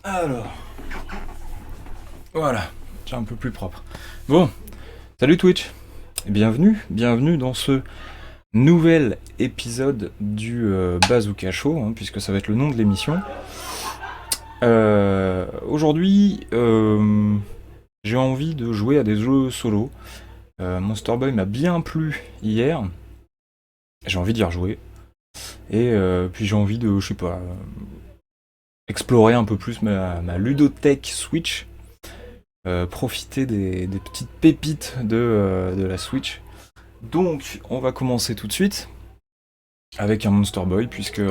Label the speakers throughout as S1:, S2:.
S1: Alors, voilà, c'est un peu plus propre. Bon, salut Twitch, et bienvenue dans ce nouvel épisode du Bazooka Show, puisque ça va être le nom de l'émission. Aujourd'hui, j'ai envie de jouer à des jeux solo. Monster Boy m'a bien plu hier, j'ai envie d'y rejouer. Et puis j'ai envie de, je sais pas, explorer un peu plus ma ludothèque Switch. Profiter des petites pépites de la Switch. Donc, on va commencer tout de suite avec un Monster Boy, puisque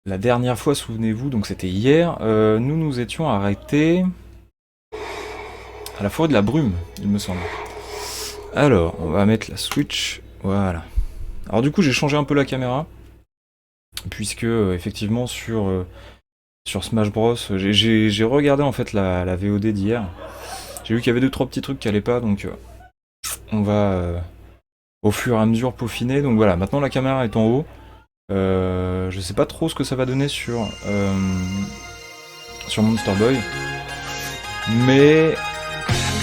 S1: la dernière fois, souvenez-vous, donc c'était hier, nous nous étions arrêtés à la forêt de la brume, il me semble. Alors, on va mettre la Switch, voilà. Alors du coup, j'ai changé un peu la caméra, puisque effectivement sur Smash Bros, j'ai regardé en fait la VOD d'hier. J'ai vu qu'il y avait 2-3 petits trucs qui allaient pas, donc on va au fur et à mesure peaufiner. Donc voilà, maintenant la caméra est en haut. Je sais pas trop ce que ça va donner sur Monster Boy, mais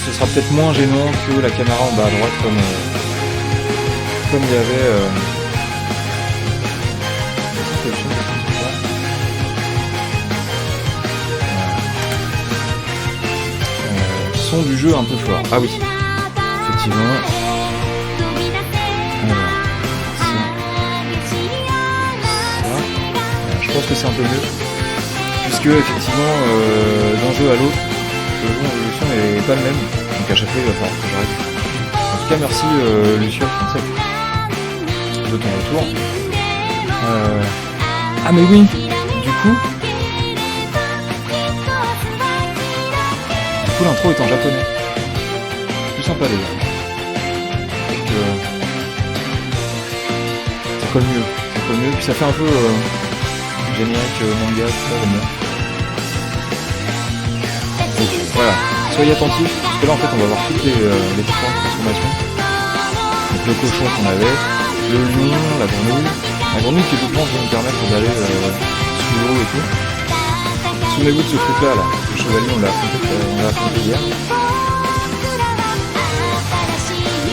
S1: ce sera peut-être moins gênant que la caméra en bas à droite comme il y avait. Son du jeu un peu fort. Ah oui, effectivement. Alors, je pense que c'est un peu mieux, puisque effectivement d'un jeu à l'autre, le jeu en évolution n'est pas le même, donc à chaque fois il va falloir que j'arrête. En tout cas merci Luciol de ton retour. Ah mais oui, du coup l'intro est en japonais. Plus sympa d'ailleurs. Donc ça colle mieux, puis ça fait un peu générique manga, tout ça, j'aime bien. Donc voilà, soyez attentifs, parce que là en fait on va voir toutes les différentes transformations. Donc le cochon qu'on avait, le lion, la grenouille qui je pense va nous permettre d'aller sous l'eau et tout. Souvenez-vous de ce truc là, le chevalier on l'a affronté hier.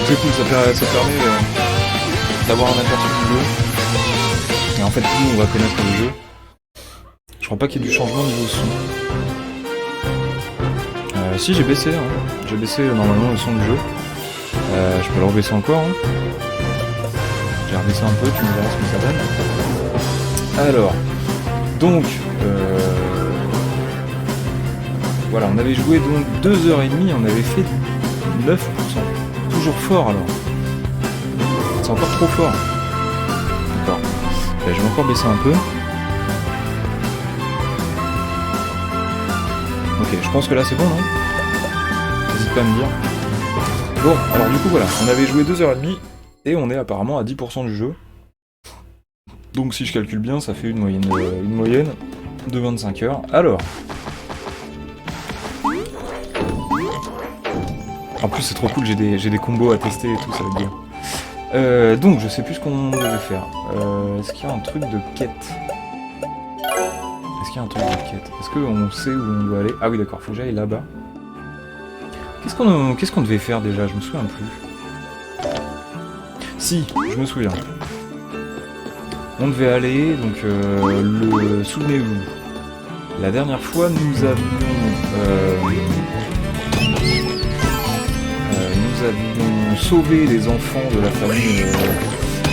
S1: C'est cool, ça permet d'avoir un aperçu du jeu. Et en fait nous on va connaître le jeu. Je crois pas qu'il y ait du changement niveau son. Si j'ai baissé, j'ai baissé normalement le son du jeu. Je peux le rebaisser encore. J'ai rebaissé un peu, tu me verras ce que ça donne. Alors, donc, voilà, on avait joué donc 2h30, on avait fait 9%. Toujours fort alors. C'est encore trop fort. D'accord. Je vais encore baisser un peu. Ok, je pense que là c'est bon, non? N'hésite pas à me dire. Bon, alors du coup voilà, on avait joué 2h30 et on est apparemment à 10% du jeu. Donc si je calcule bien, ça fait une moyenne de 25 heures. Alors. En plus c'est trop cool, j'ai des combos à tester et tout, ça va être bien. Donc je sais plus ce qu'on devait faire. Est-ce qu'il y a un truc de quête? Est-ce qu'on sait où on doit aller? Ah oui d'accord, faut que j'aille là-bas. Qu'est-ce qu'on devait faire déjà? Je me souviens plus. Si, je me souviens. On devait aller, donc souvenez-vous. La dernière fois nous avions sauvé les enfants de la famille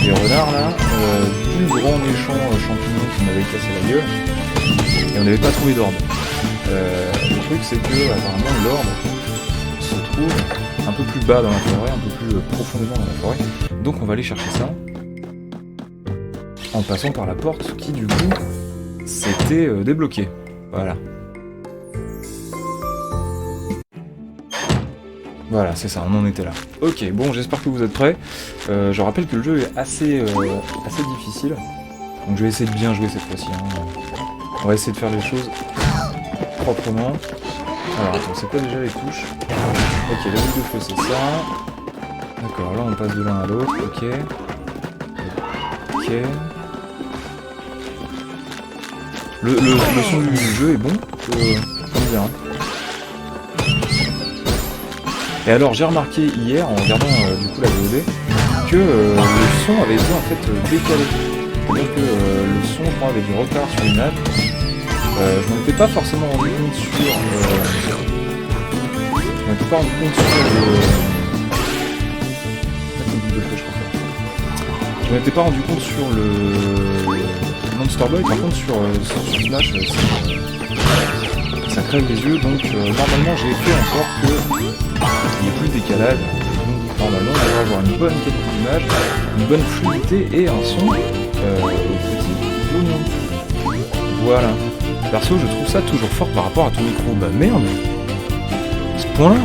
S1: des renards là, du grand méchant champignon qui m'avait cassé la gueule. Et on n'avait pas trouvé d'orbe. Le truc c'est que apparemment l'orbe se trouve un peu plus bas dans la forêt, un peu plus profondément dans la forêt. Donc on va aller chercher ça en passant par la porte qui du coup s'était débloquée. Voilà. Voilà, c'est ça, on en était là. Ok, bon, j'espère que vous êtes prêts. Je rappelle que le jeu est assez difficile. Donc je vais essayer de bien jouer cette fois-ci. On va essayer de faire les choses proprement. Alors, attends, c'est quoi déjà les touches? Ok, la boule de feu, c'est ça. D'accord, là on passe de l'un à l'autre, ok. Ok. Le son du jeu est bon, on dirait. Et alors j'ai remarqué hier en regardant du coup la VOD que le son avait été en fait décalé. C'est-à-dire que le son je crois avait du retard sur l'image. Je m'en étais pas forcément rendu compte sur je m'étais pas rendu compte sur le Monster Boy, par contre sur Smash ça crève les yeux, donc normalement j'ai fait en sorte qu'il n'y ait plus de décalage, donc normalement on va avoir une bonne qualité d'image, une bonne fluidité et un son petit volume. Voilà. Perso je trouve ça toujours fort par rapport à ton micro, bah merde, à ce point là. Je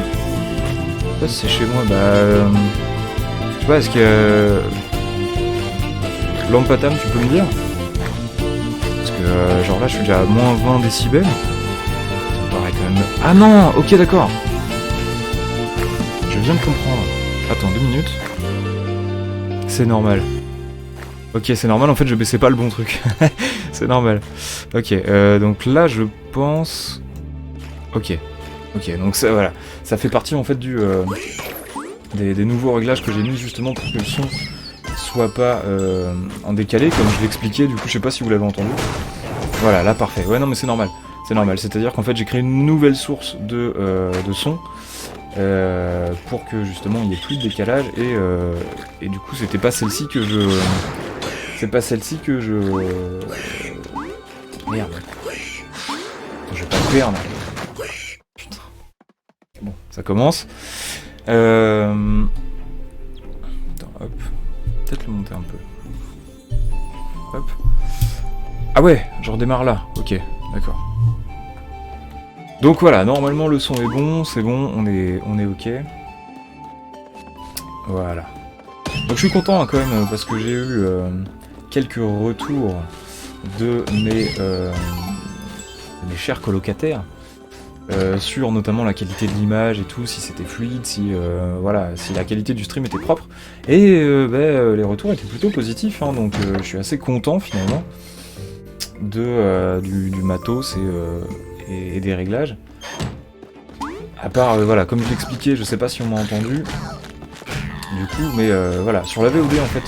S1: sais pas si c'est chez moi, je sais pas, est-ce que Lampatam tu peux me dire? Parce que genre là je suis déjà à moins 20 décibels. Ça me paraît quand même... Ah non, ok d'accord. Je viens de comprendre. Attends 2 minutes. C'est normal. Ok c'est normal, en fait je baissais pas le bon truc. C'est normal. Ok, donc là je pense... Ok, donc ça, voilà. Ça fait partie en fait des nouveaux réglages que j'ai mis justement pour que le son soit pas en décalé, comme je l'expliquais, du coup je sais pas si vous l'avez entendu. Voilà, là parfait. Ouais non mais c'est normal. C'est normal, c'est-à-dire qu'en fait j'ai créé une nouvelle source de son pour que justement il n'y ait plus de décalage et du coup c'était pas celle-ci que je... C'est pas celle-ci que je... Merde. Je vais pas le perdre. Putain. Bon, ça commence. Attends, hop. Peut-être le monter un peu. Hop. Ah ouais, je redémarre là. Ok, d'accord. Donc voilà, normalement le son est bon, c'est bon, on est ok. Voilà. Donc je suis content hein, quand même parce que j'ai eu quelques retours de mes chers colocataires sur notamment la qualité de l'image et tout, si c'était fluide, si voilà, si la qualité du stream était propre. Et les retours étaient plutôt positifs, hein, donc je suis assez content finalement du matos et des réglages. À part, voilà, comme je l'expliquais, je sais pas si on m'a entendu, du coup, mais voilà, sur la VOD en fait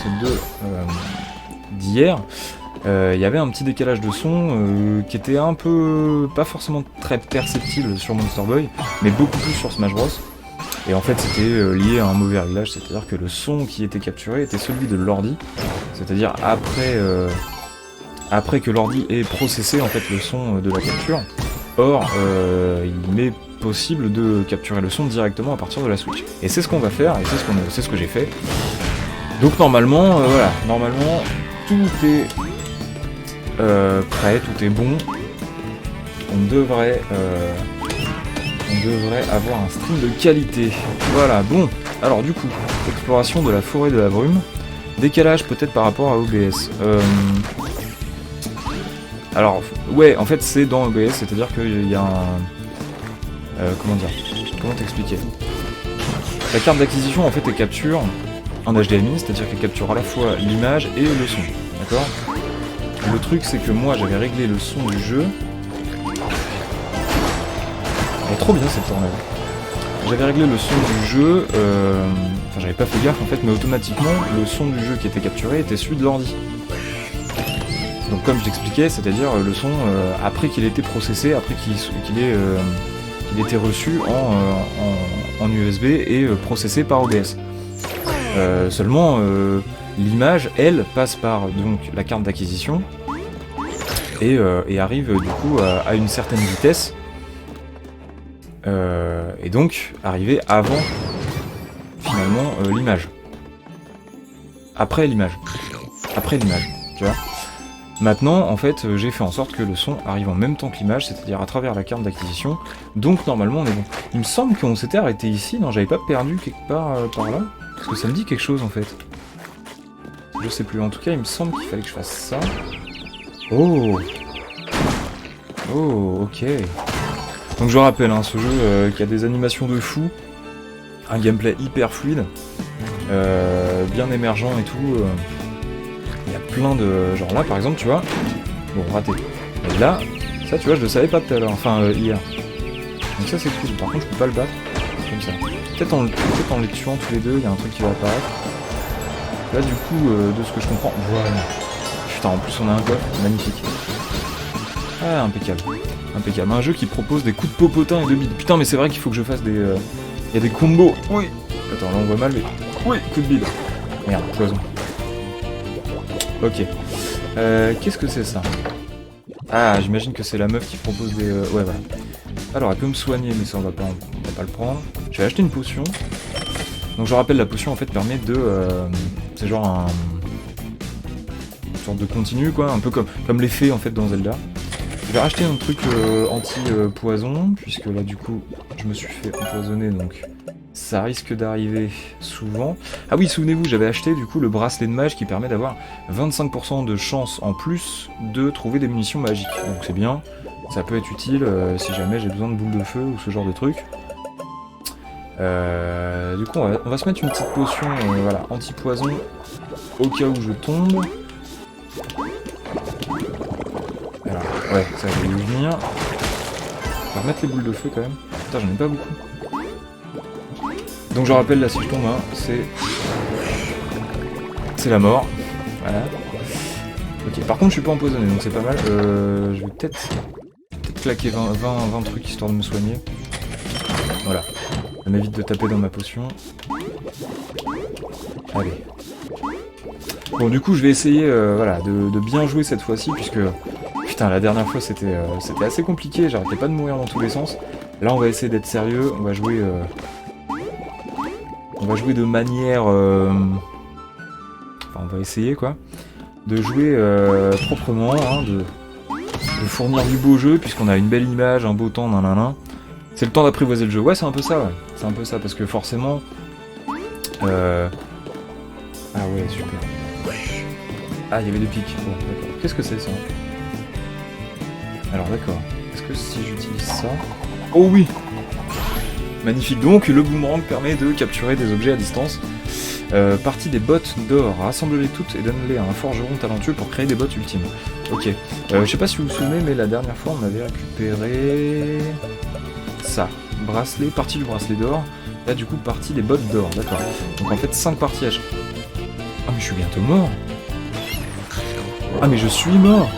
S1: d'hier, il y avait un petit décalage de son qui était un peu, pas forcément très perceptible sur Monster Boy, mais beaucoup plus sur Smash Bros. Et en fait c'était lié à un mauvais réglage, c'est-à-dire que le son qui était capturé était celui de l'ordi, c'est-à-dire après que l'ordi ait processé en fait le son de la capture. Or, il m'est possible de capturer le son directement à partir de la Switch. Et c'est ce qu'on va faire, et c'est ce que j'ai fait. Donc normalement, voilà, normalement tout est prêt, tout est bon. On devrait avoir un stream de qualité. Voilà, bon. Alors du coup, exploration de la forêt de la brume. Décalage peut-être par rapport à OBS. Alors, ouais, en fait c'est dans OBS, c'est-à-dire qu'il y a un... comment t'expliquer? La carte d'acquisition en fait elle capture en HDMI, c'est-à-dire qu'elle capture à la fois l'image et le son, d'accord? Le truc c'est que moi j'avais réglé le son du jeu... Elle est trop bien cette tornade. J'avais réglé le son du jeu, enfin j'avais pas fait gaffe en fait, mais automatiquement le son du jeu qui était capturé était celui de l'ordi. Donc comme je l'expliquais, c'est-à-dire le son après qu'il ait été processé, après qu'il était reçu en USB et processé par OBS. Seulement l'image, elle, passe par donc la carte d'acquisition et arrive du coup à une certaine vitesse et donc arriver avant finalement l'image. Après l'image, tu vois. Maintenant, en fait, j'ai fait en sorte que le son arrive en même temps que l'image, c'est-à-dire à travers la carte d'acquisition. Donc normalement, on est bon. Il me semble qu'on s'était arrêté ici. Non, j'avais pas perdu quelque part par là. Parce que ça me dit quelque chose en fait. Je sais plus. En tout cas, il me semble qu'il fallait que je fasse ça. Oh. Oh, ok. Donc je rappelle, hein, ce jeu qui a des animations de fou, un gameplay hyper fluide, bien émergent et tout. Il y a plein de... Genre là par exemple tu vois... Bon raté. Et là, ça tu vois, je le savais pas tout à l'heure, enfin hier. Donc ça c'est cool, par contre je peux pas le battre, comme ça. Peut-être en les tuant tous les deux, il y a un truc qui va apparaître. Là du coup, de ce que je comprends, voilà. Putain, en plus on a un coffre, magnifique. Ah, impeccable. Impeccable. Un jeu qui propose des coups de popotin et de bide. Putain, mais c'est vrai qu'il faut que je fasse des... Il y a des combos. Oui. Attends, là on voit mal, mais... Oui, coup de bide. Merde, poison. Ok. Qu'est-ce que c'est ça? Ah, j'imagine que c'est la meuf qui propose des... Ouais, voilà. Alors, elle peut me soigner, mais ça on va pas le prendre. Je vais acheter une potion. Donc je rappelle, la potion en fait permet de... c'est genre une sorte de continu, quoi. Un peu comme l'effet en fait dans Zelda. Je vais racheter un truc anti-poison, puisque là du coup je me suis fait empoisonner, donc ça risque d'arriver souvent. Ah oui, souvenez-vous, j'avais acheté du coup le bracelet de mage qui permet d'avoir 25% de chance en plus de trouver des munitions magiques. Donc c'est bien, ça peut être utile si jamais j'ai besoin de boules de feu ou ce genre de truc. Du coup on va se mettre une petite potion voilà, anti-poison au cas où je tombe. Alors, ouais, ça va y venir. On va remettre les boules de feu quand même. Putain, j'en ai pas beaucoup. Donc je rappelle, là, si je tombe, hein, c'est la mort. Voilà. Ok, par contre, je suis pas empoisonné, donc c'est pas mal. Je vais peut-être claquer 20 trucs histoire de me soigner. Voilà. Ça m'évite de taper dans ma potion. Allez. Bon, du coup, je vais essayer voilà, de bien jouer cette fois-ci, puisque... Putain, la dernière fois, c'était assez compliqué, j'arrêtais pas de mourir dans tous les sens. Là, on va essayer d'être sérieux, on va jouer de manière... Enfin, on va essayer, quoi. De jouer proprement, hein, de fournir du beau jeu, puisqu'on a une belle image, un beau temps, nanana. C'est le temps d'apprivoiser le jeu. Ouais, c'est un peu ça, ouais. C'est un peu ça, parce que forcément... Ah ouais, super. Ah, il y avait des pics. Bon, d'accord. Qu'est-ce que c'est, ça? Alors, d'accord. Est-ce que si j'utilise ça... Oh oui! Magnifique. Donc, le boomerang permet de capturer des objets à distance. Partie des bottes d'or. Rassemble-les toutes et donne-les à un forgeron talentueux pour créer des bottes ultimes. Ok. Je sais pas si vous vous souvenez, mais la dernière fois, on avait récupéré... ça. Bracelet, partie du bracelet d'or. Là, du coup, partie des bottes d'or. D'accord. Donc, en fait, 5 parties à... Ah, mais je suis bientôt mort! Ah, mais je suis mort!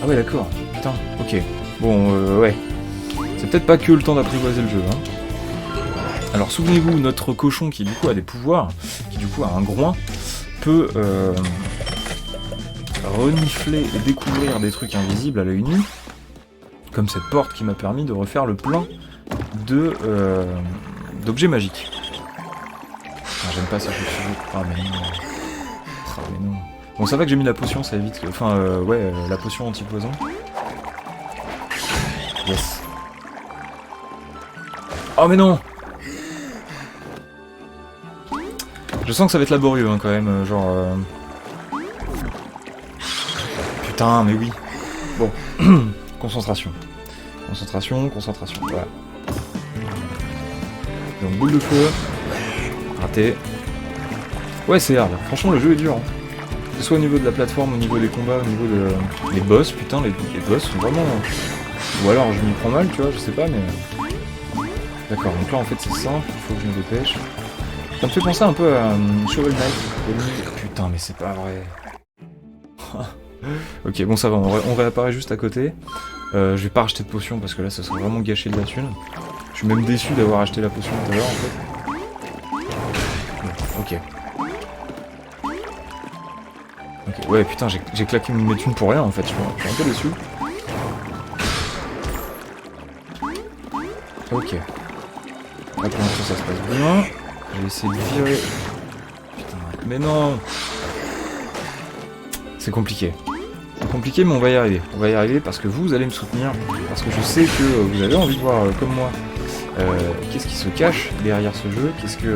S1: Ah ouais, d'accord. Putain, ok. Bon, ouais. C'est peut-être pas que le temps d'apprivoiser le jeu, hein. Alors, souvenez-vous, notre cochon qui, du coup, a des pouvoirs, qui, du coup, a un groin, peut renifler et découvrir des trucs invisibles à l'œil nu, comme cette porte qui m'a permis de refaire le plein d'objets magiques. Ah, j'aime pas ça, je suis... Ah, mais non. Ah, mais non. Bon, ça va que j'ai mis la potion, ça évite... Enfin, ouais, la potion anti-poison. Yes. Oh, mais non! Je sens que ça va être laborieux, hein, quand même, genre... Putain, mais oui. Bon. Concentration. Concentration, concentration, voilà. Donc, boule de feu. Raté. Ouais, c'est hard. Franchement, le jeu est dur, hein. Que ce soit au niveau de la plateforme, au niveau des combats, au niveau des boss, putain, les boss sont vraiment... Ou alors, je m'y prends mal, tu vois, je sais pas, mais... D'accord, donc là, en fait, c'est simple, il faut que je me dépêche. Ça me fait penser un peu à Shovel Knight. Putain, mais c'est pas vrai. Ok, bon, ça va, on réapparaît juste à côté. Je vais pas acheter de potion, parce que là, ça serait vraiment gâcher de la thune. Je suis même déçu d'avoir acheté la potion tout à l'heure, en fait. Ok. Ok, ouais, putain, j'ai claqué mes thunes pour rien, en fait, je suis un peu déçu. Ok. Là, pour l'instant, ça se passe bien. Je vais essayer de virer... Putain, mais non! C'est compliqué. C'est compliqué, mais on va y arriver. On va y arriver parce que vous allez me soutenir, parce que je sais que vous avez envie de voir, comme moi, qu'est-ce qui se cache derrière ce jeu, qu'est-ce qui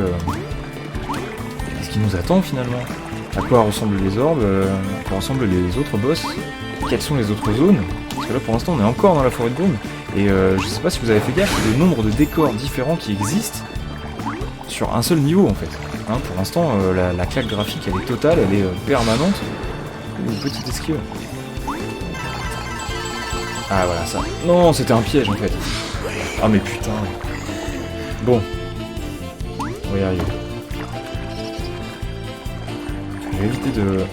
S1: nous attend, finalement. À quoi ressemblent les orbes, à quoi ressemblent les autres boss, quelles sont les autres zones, parce que là pour l'instant on est encore dans la forêt de brume, et je sais pas si vous avez fait gaffe, le nombre de décors différents qui existent sur un seul niveau en fait. Hein, pour l'instant la claque graphique elle est totale, elle est permanente. Une petite esquive. Ah voilà ça. Non, c'était un piège en fait. Ah mais putain. Bon. On va y arriver. Je vais éviter de...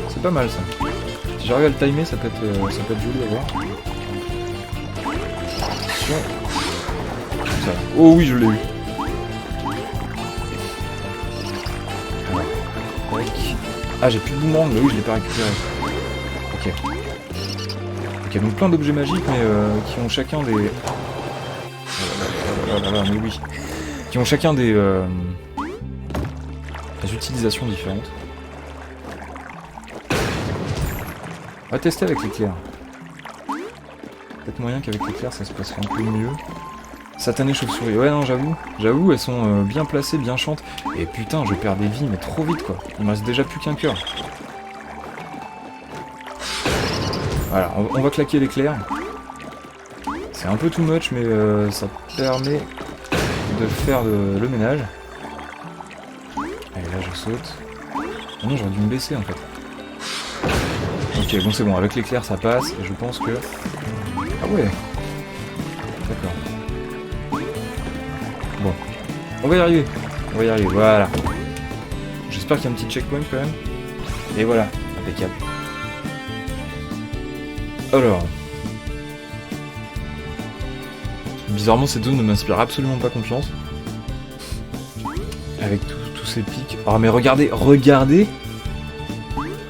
S1: C'est pas mal ça. Si j'arrive à le timer, ça peut être joli à voir. Attention. Ça. Oh oui, je l'ai eu. Alors, ah, j'ai plus de boomerang, mais oui, je l'ai pas récupéré. Ok. Ok, donc plein d'objets magiques, mais qui ont chacun des... mais oui. Qui ont chacun des utilisations différentes. On va tester avec l'éclair. Peut-être moyen qu'avec l'éclair ça se passerait un peu mieux. Satané chauve-souris. Ouais, non, j'avoue, elles sont bien placées, bien chantes. Et putain, je perds des vies, mais trop vite quoi. Il me reste déjà plus qu'un cœur. Voilà, on va claquer l'éclair. C'est un peu too much, mais ça permet de faire le ménage. Allez, là je saute. Ah non, j'aurais dû me baisser en fait. Ok, bon c'est bon, avec l'éclair ça passe, et je pense que... Ah ouais. D'accord. Bon. On va y arriver. Voilà. J'espère qu'il y a un petit checkpoint quand même. Et voilà, impeccable. Alors... Bizarrement, cette zone ne m'inspire absolument pas confiance. Avec tous ces pics. Ah mais regardez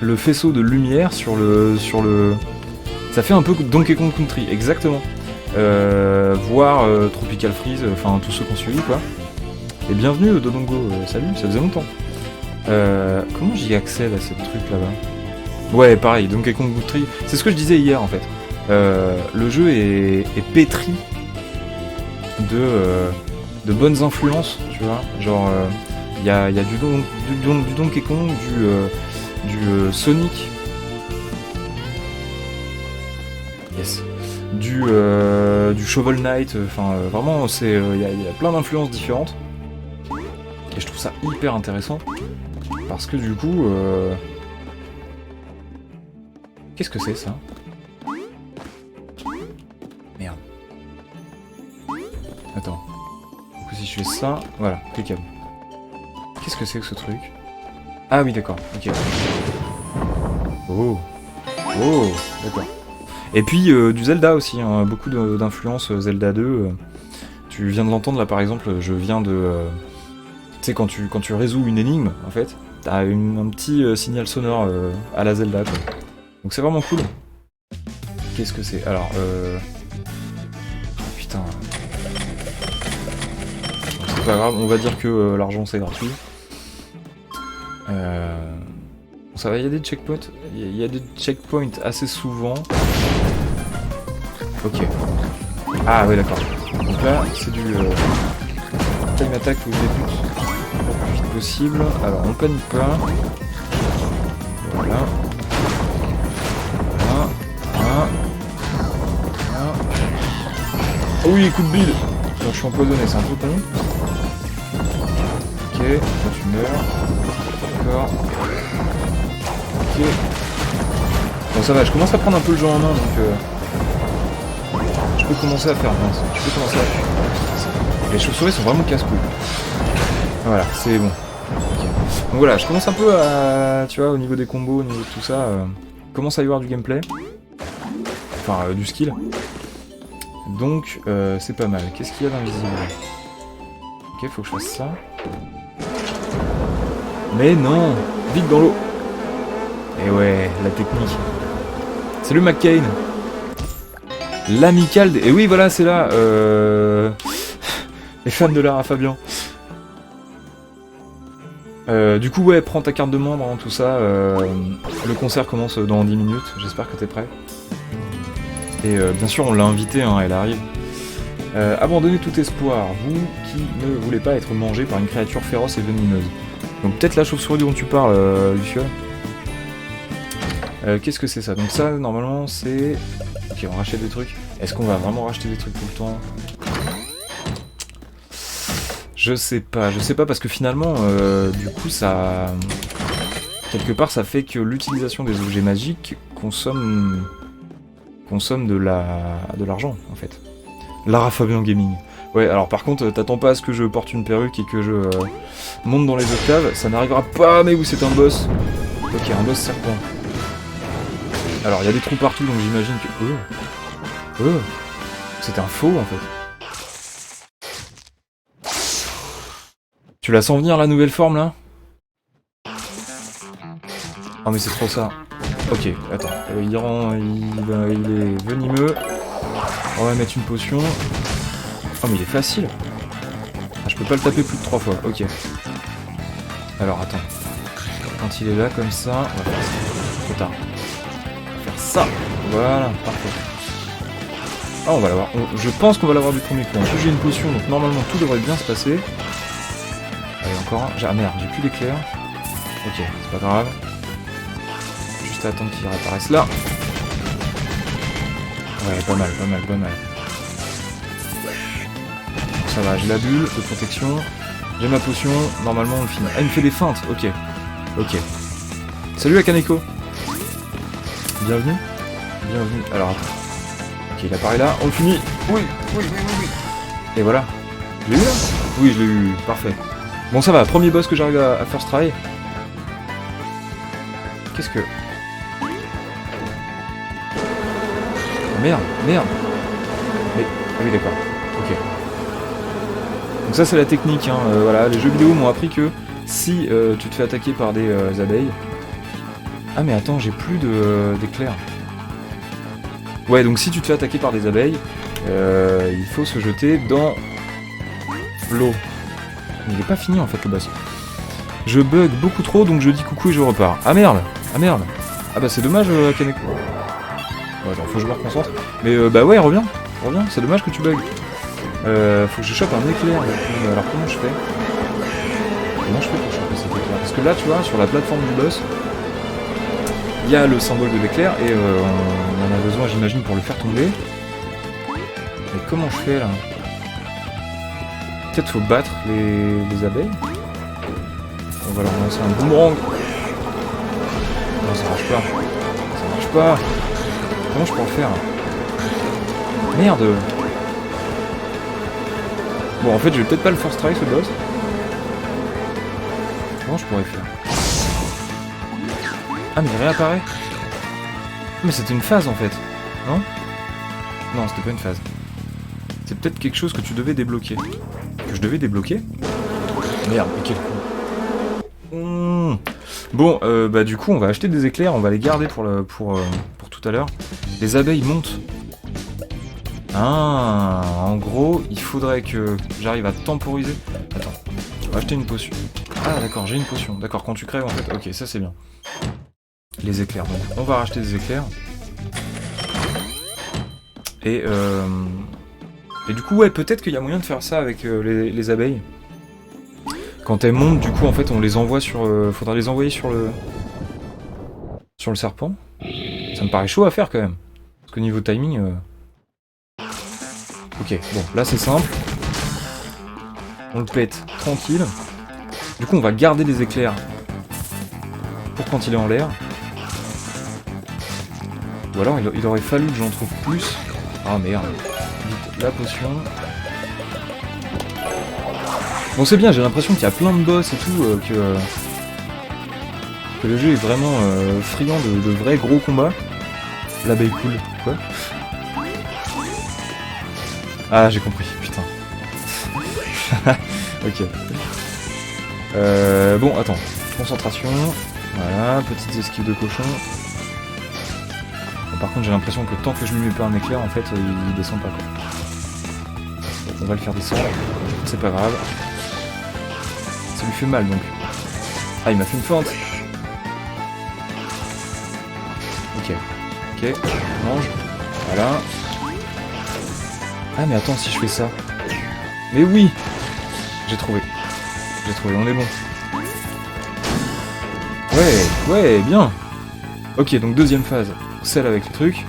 S1: le faisceau de lumière sur le... Ça fait un peu Donkey Kong Country, exactement. Voire Tropical Freeze, enfin tous ceux qu'on suivi quoi. Et bienvenue Dodongo, salut, ça faisait longtemps. Comment j'y accède à ce truc là-bas? Ouais, pareil, Donkey Kong Country, c'est ce que je disais hier en fait. Le jeu est pétri de bonnes influences, tu vois. Genre, il y a du Donkey Kong, du Sonic. Yes. Du Shovel Knight, enfin vraiment c'est il y a plein d'influences différentes. Et je trouve ça hyper intéressant. Parce que du coup... Qu'est-ce que c'est ça? Merde. Attends. Du coup si je fais ça, voilà, cliquable. Qu'est-ce que c'est que ce truc? Ah oui d'accord, ok. Oh. Oh, d'accord. Et puis du Zelda aussi, hein, beaucoup d'influences Zelda 2. Tu viens de l'entendre là par exemple, je viens de... tu sais quand tu résous une énigme en fait, t'as un petit signal sonore à la Zelda quoi. Donc c'est vraiment cool. Qu'est-ce que c'est? Alors putain. Bon, c'est pas grave, on va dire que l'argent c'est gratuit. Ça va, il y a des checkpoints. Il y a des checkpoints assez souvent. Ok. Ah ouais d'accord. Donc là c'est du time attack où je débute le plus vite possible. Alors on panique pas. Voilà. Oh oui, coup de bide. Alors, je suis empoisonné, c'est un peu con. Ok, là tu meurs. D'accord. Ok. Bon ça va, je commence à prendre un peu le jeu en main donc je peux commencer à faire mince. Je peux commencer à faire. Les chauves-souris sont vraiment casse-couilles. Voilà, c'est bon. Okay. Donc voilà, je commence un peu à... Tu vois, au niveau des combos, au niveau de tout ça, commence à y avoir du gameplay. Enfin, du skill. Donc, c'est pas mal. Qu'est-ce qu'il y a d'invisible? Ok, faut que je fasse ça. Mais non! Vite dans l'eau! Et ouais, la technique. Salut McCain! L'amical des... Et oui, voilà, c'est là. Les fans de Lara Fabian. Du coup, ouais, prends ta carte de membre, hein, tout ça. Le concert commence dans 10 minutes. J'espère que t'es prêt. Et bien sûr, on l'a invitée, hein, elle arrive. Abandonnez tout espoir, vous qui ne voulez pas être mangé par une créature féroce et venimeuse. Donc peut-être la chauve-souris dont tu parles, Luciole. Qu'est-ce que c'est ça? Donc ça, normalement, c'est... Ok, on rachète des trucs. Est-ce qu'on va vraiment racheter des trucs tout le temps? Je sais pas parce que finalement, du coup, ça... Quelque part, ça fait que l'utilisation des objets magiques consomme consomme de l'argent, en fait. Lara Fabian Gaming. Ouais, alors par contre, t'attends pas à ce que je porte une perruque et que je monte dans les octaves, ça n'arrivera pas, mais où c'est un boss. Ok, un boss serpent. Alors, il y a des trous partout, donc j'imagine que... c'est un faux, en fait. Tu la sens venir, la nouvelle forme, là? Oh, mais c'est trop ça. Ok, attends. Il est venimeux. On va mettre une potion. Oh, mais il est facile. Ah, je peux pas le taper plus de 3 fois. Ok. Alors, attends. Quand il est là, comme ça... On va faire ça. Trop tard. On va faire ça. Voilà, parfait. Ah, on va l'avoir. Je pense qu'on va l'avoir du premier coup. En plus, j'ai une potion, donc normalement, tout devrait bien se passer. Allez, encore un. Ah, merde, j'ai plus d'éclair. Ok, c'est pas grave. Juste à attendre qu'il réapparaisse là. Ouais, pas mal. Ça va, j'ai la bulle de protection. J'ai ma potion. Normalement, on le finit. Ah, il me fait des feintes. Ok. Salut à Kaneko. Bienvenue. Alors, attends. Ok, il apparaît là. On le finit. Oui. Et voilà. Je l'ai eu là? Oui, je l'ai eu. Parfait. Bon, ça va. Premier boss que j'arrive à first try. Qu'est-ce que... Merde. Mais... Ah oui, d'accord. Ok. Donc ça, c'est la technique, hein. Voilà, les jeux vidéo m'ont appris que si tu te fais attaquer par des abeilles... Ah, mais attends, j'ai plus d'éclairs. Ouais, donc si tu te fais attaquer par des abeilles, il faut se jeter dans l'eau. Mais il est pas fini, en fait, le boss. Je bug beaucoup trop, donc je dis coucou et je repars. Ah, merde. Ah bah, c'est dommage, Kaneko. Ouais, attends, faut que je me reconcentre. Mais bah ouais, reviens, c'est dommage que tu bugs. Faut que je chope un éclair. Alors comment je fais pour choper cet éclair? Parce que là, tu vois, sur la plateforme du boss, il y a le symbole de l'éclair et on en a besoin, j'imagine, pour le faire tomber. Mais comment je fais là? Peut-être faut battre les abeilles. On va leur lancer un boomerang. Non, ça marche pas. Comment je peux en faire? Merde. Bon, en fait, je vais peut-être pas le first try, ce boss. Comment je pourrais faire? Ah, mais il réapparaît. Mais c'était une phase, en fait. Non? Non, c'était pas une phase. C'est peut-être quelque chose que tu devais débloquer. Que je devais débloquer? Merde, mais quel coup. Bon, bah du coup, on va acheter des éclairs, on va les garder pour tout à l'heure. Les abeilles montent. Ah, en gros, il faudrait que j'arrive à temporiser. Attends, on va acheter une potion. Ah, d'accord, j'ai une potion. D'accord, quand tu crèves, en fait, ok, ça c'est bien. Les éclairs, donc on va racheter des éclairs. Et du coup, ouais, peut-être qu'il y a moyen de faire ça avec les abeilles. Quand elles montent, du coup, en fait, on les envoie sur... faudra les envoyer sur le serpent. Ça me paraît chaud à faire, quand même. Parce que niveau timing... Ok, bon, là, c'est simple. On le pète tranquille. Du coup, on va garder les éclairs pour quand il est en l'air. Ou alors, il aurait fallu que j'en trouve plus. Ah, merde. Vite, la potion... Bon, c'est bien, j'ai l'impression qu'il y a plein de boss et tout, que le jeu est vraiment friand de vrais gros combats. L'abeille cool, quoi? Ah, j'ai compris, putain. Ok. Bon, attends. Concentration. Voilà, petites esquives de cochon. Bon, par contre, j'ai l'impression que tant que je lui mets pas un éclair, en fait, il descend pas, quoi. Bon, on va le faire descendre. C'est pas grave. Ça lui fait mal, donc. Ah, il m'a fait une feinte. Ok, mange. Voilà. Ah, mais attends, si je fais ça. Mais oui! J'ai trouvé, on est bon. Ouais, bien. Ok, donc deuxième phase. Celle avec le truc.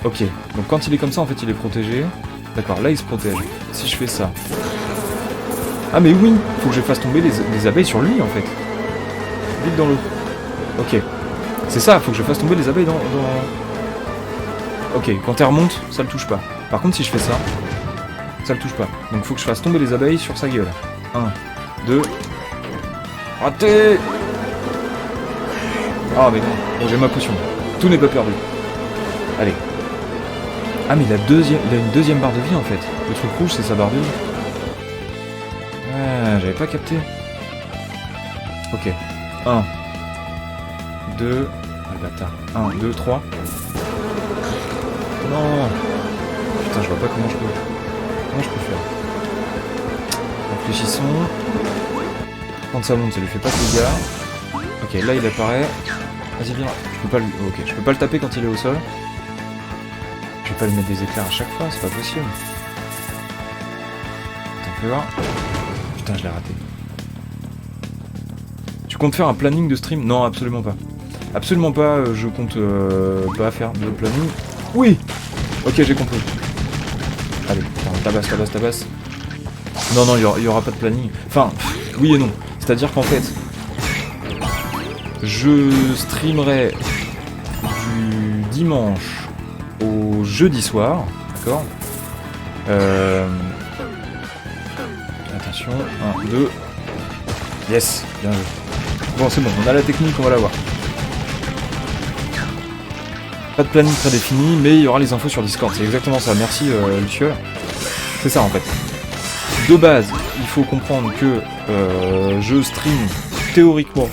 S1: Ok, donc quand il est comme ça, en fait, il est protégé. D'accord, là, il se protège. Si je fais ça... Ah, mais oui! Faut que je fasse tomber les abeilles sur lui, en fait. Vite dans l'eau. Ok. C'est ça, faut que je fasse tomber les abeilles dans... Ok, quand elle remonte, ça le touche pas. Par contre, si je fais ça, ça le touche pas. Donc faut que je fasse tomber les abeilles sur sa gueule. 1, 2... Raté. Ah mais non, bon, j'ai ma potion. Tout n'est pas perdu. Allez. Ah mais il a une deuxième barre de vie en fait. Le truc rouge c'est sa barre de vie. Ah, j'avais pas capté. Ok. 1, 2... Ah le bâtard. 1, 2, 3. Non. Putain, je vois pas comment je peux. Comment je peux faire. Réfléchissons. Quand ça monte, ça lui fait pas de dégâts. Ok, là il apparaît. Vas-y, viens. Je peux pas lui... Ok, je peux pas le taper quand il est au sol. Je vais pas lui mettre des éclairs à chaque fois, c'est pas possible. Attends, fais voir. Putain, je l'ai raté. Tu comptes faire un planning de stream? Non, absolument pas. Absolument pas, je compte pas faire de planning. Oui. Ok, j'ai compris. Allez, tabasse. Non, il y aura pas de planning. Enfin, oui et non. C'est-à-dire qu'en fait, je streamerai du dimanche au jeudi soir, d'accord. Attention, 1, 2. Yes, bien joué. Bon, c'est bon, on a la technique, on va la voir. Pas de planning prédéfini, mais il y aura les infos sur Discord. C'est exactement ça. Merci, Lucieux. C'est ça, en fait. De base, il faut comprendre que je stream théoriquement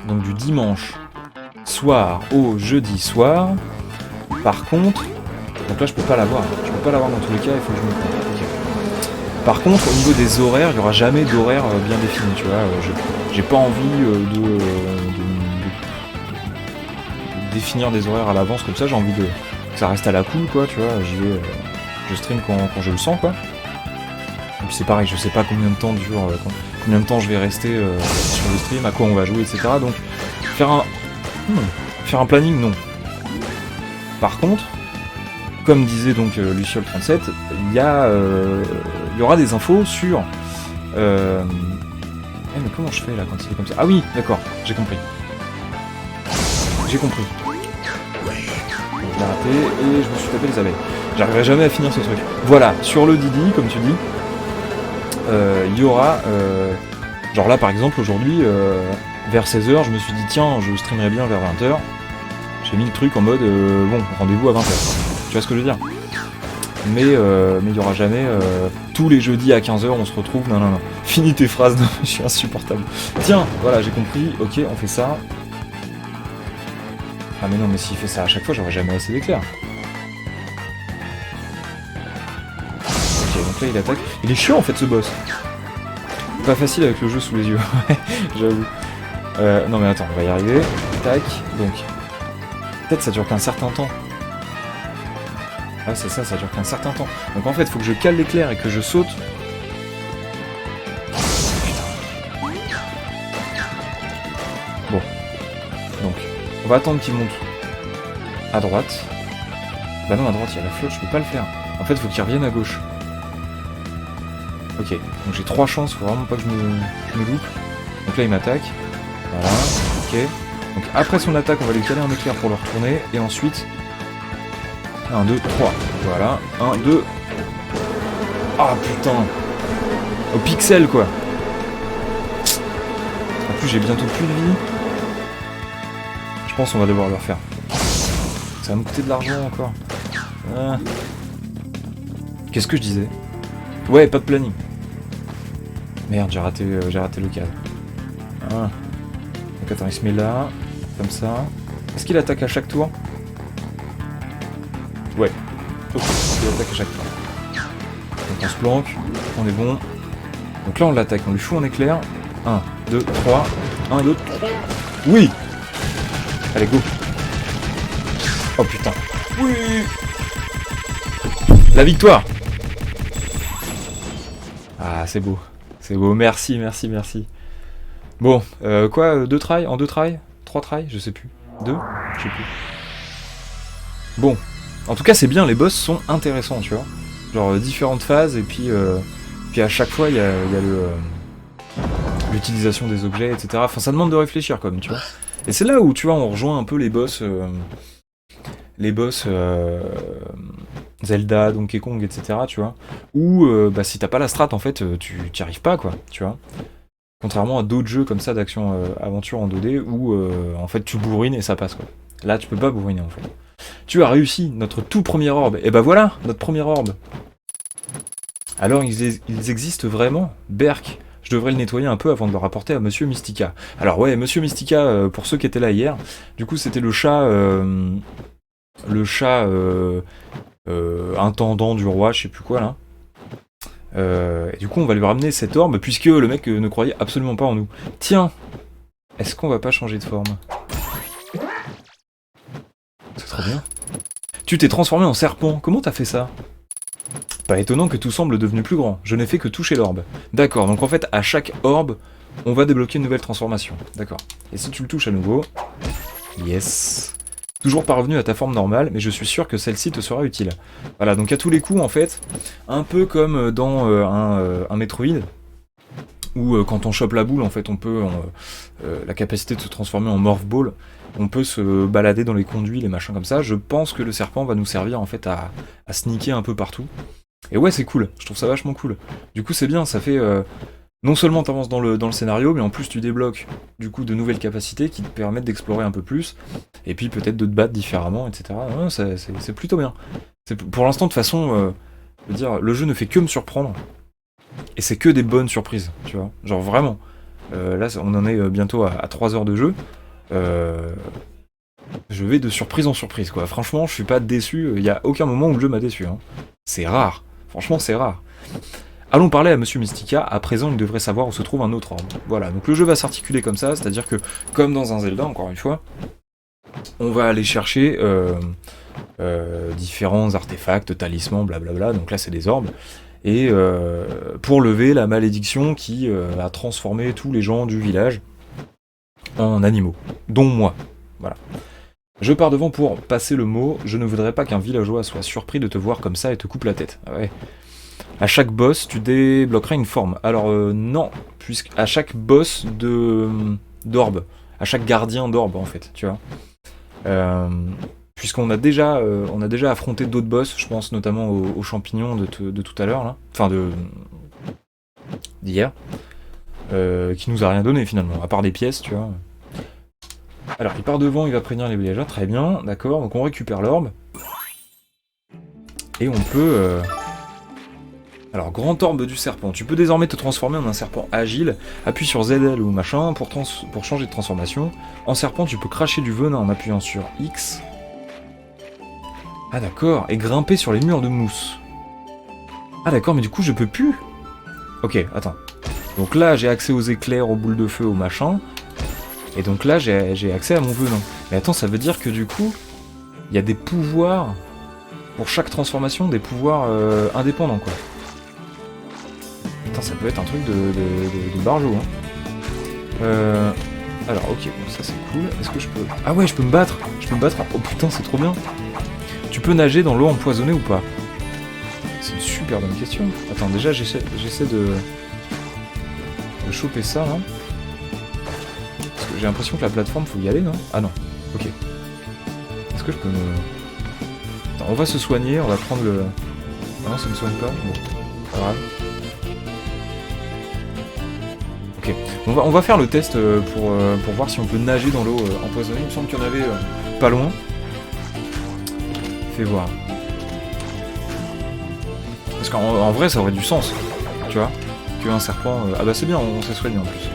S1: donc du dimanche soir au jeudi soir. Par contre, donc là je peux pas l'avoir. Je peux pas l'avoir dans tous les cas, il faut que je me prenne. Okay. Par contre, au niveau des horaires, il y aura jamais d'horaire bien défini, tu vois. J'ai pas envie de définir des horaires à l'avance comme ça. J'ai envie que ça reste à la cool, quoi, tu vois. J'y vais, je stream quand je le sens, quoi. Et puis c'est pareil, je sais pas combien de temps dure, combien de temps je vais rester sur le stream, à quoi on va jouer, etc. Donc faire un planning, non. Par contre, comme disait donc Luciole37, il y aura des infos sur... mais comment je fais là quand il est comme ça? Ah oui, d'accord, j'ai compris. J'ai compris. Je l'ai raté et je me suis tapé les abeilles. J'arriverai jamais à finir ce truc. Voilà, sur le Didi, comme tu dis, il y aura... genre là par exemple, aujourd'hui, vers 16h, je me suis dit tiens, je streamerai bien vers 20h. J'ai mis le truc en mode, bon, rendez-vous à 20h. Tu vois ce que je veux dire? Mais il y aura jamais tous les jeudis à 15h on se retrouve. Non. Finis tes phrases, je suis insupportable. Tiens, voilà, j'ai compris, ok, on fait ça. Ah mais non, mais s'il fait ça à chaque fois, j'aurai jamais assez d'éclairs. Ok, donc là il attaque. Il est chiant en fait ce boss. Pas facile avec le jeu sous les yeux, j'avoue. Non mais attends, on va y arriver. Tac, donc... Peut-être ça dure qu'un certain temps. Ah c'est ça, ça dure qu'un certain temps. Donc en fait, il faut que je cale l'éclair et que je saute. Bon. Donc, on va attendre qu'il monte à droite. Bah non, à droite, il y a la flotte, je peux pas le faire. En fait, il faut qu'il revienne à gauche. Ok, donc j'ai 3 chances, faut vraiment pas que je me loupe. Donc là, il m'attaque. Voilà, ok. Donc après son attaque, on va lui caler un éclair pour le retourner. Et ensuite... 1, 2, 3. Voilà. 1, 2. Ah putain. Au pixel quoi. En plus j'ai bientôt plus de vie. Je pense qu'on va devoir le refaire. Ça va me coûter de l'argent encore. Ah. Qu'est-ce que je disais? Ouais, pas de planning. Merde, j'ai raté le cadre. Ah. Donc attends, il se met là. Comme ça. Est-ce qu'il attaque à chaque tour? Ouais. Ok, il attaque à chaque tour. Donc on se planque, on est bon. Donc là on l'attaque, on lui fout un éclair. 1, 2, 3. 1, 2, 3. Oui! Allez, go! Oh putain. Oui! La victoire! Ah, c'est beau. C'est beau, merci. Bon, quoi, 2 tries? En 2 tries? 3 tries? Je sais plus. 2? Je sais plus. Bon. En tout cas, c'est bien, les boss sont intéressants, tu vois. Genre, différentes phases, et puis à chaque fois, il y a l'utilisation des objets, etc. Enfin, ça demande de réfléchir quand même, tu vois. Et c'est là où, tu vois, on rejoint un peu les boss... Zelda, Donkey Kong, etc., tu vois, où bah, si t'as pas la strat, en fait, tu t'y arrives pas, quoi, tu vois. Contrairement à d'autres jeux comme ça d'action aventure en 2D où en fait tu bourrines et ça passe, quoi. Là, tu peux pas bourriner, en fait. Tu as réussi notre tout premier orbe. Et bah voilà, notre premier orbe. Alors, ils existent vraiment. Berk, je devrais le nettoyer un peu avant de le rapporter à Monsieur Mystica. Alors ouais, Monsieur Mystica, pour ceux qui étaient là hier, du coup c'était le chat intendant du roi, je sais plus quoi là. Et du coup, on va lui ramener cette orbe, puisque le mec ne croyait absolument pas en nous. Tiens, est-ce qu'on va pas changer de forme? C'est trop bien. Tu t'es transformé en serpent, comment t'as fait ça? Pas étonnant que tout semble devenu plus grand, je n'ai fait que toucher l'orbe. D'accord, donc en fait, à chaque orbe, on va débloquer une nouvelle transformation. D'accord. Et si tu le touches à nouveau... Yes. Toujours pas revenu à ta forme normale, mais je suis sûr que celle-ci te sera utile. Voilà, donc à tous les coups, en fait, un peu comme dans un Metroid, où quand on chope la boule, en fait, on peut... la capacité de se transformer en Morph Ball, on peut se balader dans les conduits, les machins comme ça. Je pense que le serpent va nous servir, en fait, à sneaker un peu partout. Et ouais, c'est cool, je trouve ça vachement cool. Du coup, c'est bien, ça fait... non seulement t'avances dans le scénario, mais en plus tu débloques du coup de nouvelles capacités qui te permettent d'explorer un peu plus, et puis peut-être de te battre différemment, etc. Ouais, c'est plutôt bien. Pour l'instant, de toute façon, je veux dire, le jeu ne fait que me surprendre, et c'est que des bonnes surprises, tu vois. Genre vraiment. Là, on en est bientôt à 3 heures de jeu. Je vais de surprise en surprise, quoi. Franchement, je suis pas déçu, il n'y a aucun moment où le jeu m'a déçu. Hein. C'est rare. Franchement, c'est rare. Allons parler à Monsieur Mystica, à présent il devrait savoir où se trouve un autre orbe. Voilà, donc le jeu va s'articuler comme ça, c'est-à-dire que, comme dans un Zelda, encore une fois, on va aller chercher différents artefacts, talismans, blablabla, donc là c'est des orbes, et pour lever la malédiction qui a transformé tous les gens du village en animaux, dont moi. Voilà. Je pars devant pour passer le mot, je ne voudrais pas qu'un villageois soit surpris de te voir comme ça et te coupe la tête. Ah ouais. À chaque boss, tu débloqueras une forme. Alors non, puisque à chaque boss d'orbe, à chaque gardien d'orbe en fait, tu vois. Puisqu'on a déjà, affronté d'autres boss, je pense notamment aux champignons de tout à l'heure là, enfin d'hier, qui nous a rien donné finalement, à part des pièces, tu vois. Alors il part devant, il va prévenir les villageois, très bien, d'accord. Donc on récupère l'orbe et on peut. Alors, grand orbe du serpent. Tu peux désormais te transformer en un serpent agile. Appuie sur ZL ou machin pour changer de transformation. En serpent, tu peux cracher du venin en appuyant sur X. Ah d'accord, et grimper sur les murs de mousse. Ah d'accord, mais du coup je peux plus. Ok, attends. Donc là, j'ai accès aux éclairs, aux boules de feu, aux machins. Et donc là, j'ai accès à mon venin. Mais attends, ça veut dire que du coup, il y a des pouvoirs... Pour chaque transformation, des pouvoirs indépendants, quoi. Putain, ça peut être un truc de barjo, hein. Alors, ok, bon, ça c'est cool. Est-ce que je peux... Ah ouais, je peux me battre. Je peux me battre. Oh putain, c'est trop bien. Tu peux nager dans l'eau empoisonnée ou pas? C'est une super bonne question. Attends, déjà, j'essaie de choper ça, là. Parce que j'ai l'impression que la plateforme, faut y aller, non? Ah non, ok. Est-ce que je peux me... Attends, on va se soigner, on va prendre le... Ah non, ça me soigne pas. Bon, pas grave. Ok, on va faire le test pour voir si on peut nager dans l'eau empoisonnée. Il me semble qu'il y en avait pas loin. Fais voir. Parce qu'en vrai, ça aurait du sens, tu vois, qu'un serpent... Ah bah c'est bien, on s'est soigné en plus.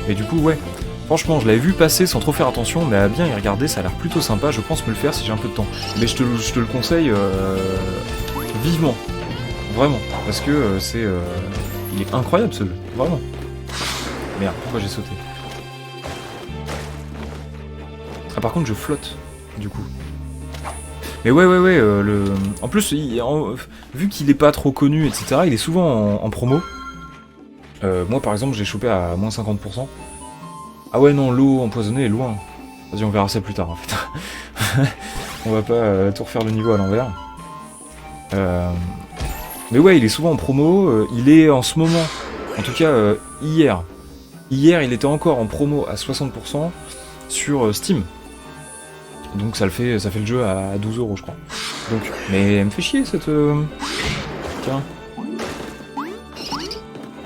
S1: Et du coup, ouais, franchement, je l'avais vu passer sans trop faire attention, mais à bien y regarder, ça a l'air plutôt sympa. Je pense me le faire si j'ai un peu de temps. Mais je te le conseille vivement. Vraiment. Parce que c'est... il est incroyable ce jeu, vraiment. Merde, pourquoi j'ai sauté? Ah par contre je flotte, du coup. Mais ouais, en plus, vu qu'il est pas trop connu, etc., il est souvent en promo. Moi par exemple, j'ai chopé à moins 50%. Ah ouais non, l'eau empoisonnée est loin. Vas-y, on verra ça plus tard en fait. On va pas tout refaire le niveau à l'envers. Mais ouais, il est souvent en promo, il est en ce moment, en tout cas hier, Hier, il était encore en promo à 60% sur Steam. Donc ça fait le jeu à 12 € je crois. Donc, mais elle me fait chier cette... Tiens.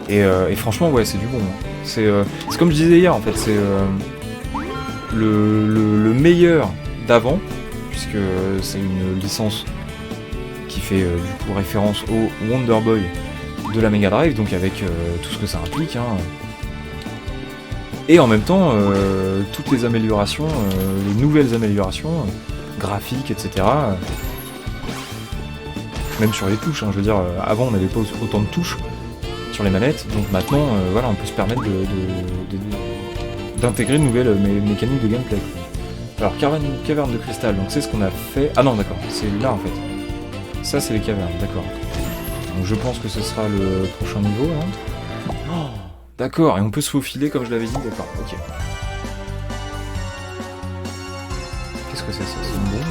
S1: Et franchement, ouais, c'est du bon. Hein. C'est comme je disais hier, en fait, c'est le meilleur d'avant, puisque c'est une licence qui fait du coup référence au Wonder Boy de la Mega Drive, donc avec tout ce que ça implique. Hein. Et en même temps, toutes les améliorations, les nouvelles améliorations, graphiques, etc. Même sur les touches, hein, je veux dire, avant on n'avait pas autant de touches sur les manettes, donc maintenant, voilà, on peut se permettre d'intégrer de nouvelles mécaniques de gameplay. Alors, caverne de cristal, donc c'est ce qu'on a fait... Ah non, d'accord, c'est là en fait. Ça, c'est les cavernes, d'accord. Donc je pense que ce sera le prochain niveau, là. Oh, d'accord, et on peut se faufiler comme je l'avais dit, d'accord, ok. Qu'est-ce que c'est ça? C'est une bombe.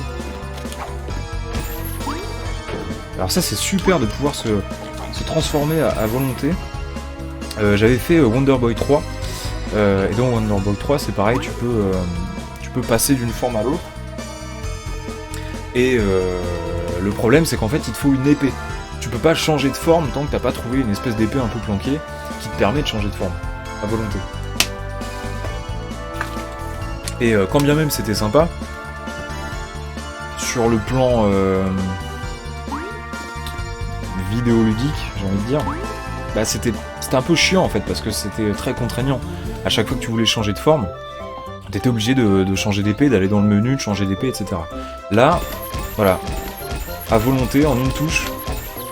S1: Alors ça, c'est super de pouvoir se transformer à volonté. J'avais fait Wonder Boy 3, et dans Wonder Boy 3, c'est pareil, tu peux passer d'une forme à l'autre. Et le problème, c'est qu'en fait, il te faut une épée. Tu peux pas changer de forme tant que t'as pas trouvé une espèce d'épée un peu planquée qui te permet de changer de forme, à volonté. Et quand bien même c'était sympa, sur le plan vidéoludique, j'ai envie de dire, bah c'était un peu chiant en fait, parce que c'était très contraignant. À chaque fois que tu voulais changer de forme, t'étais obligé de changer d'épée, d'aller dans le menu, de changer d'épée, etc. Là, voilà, à volonté, en une touche,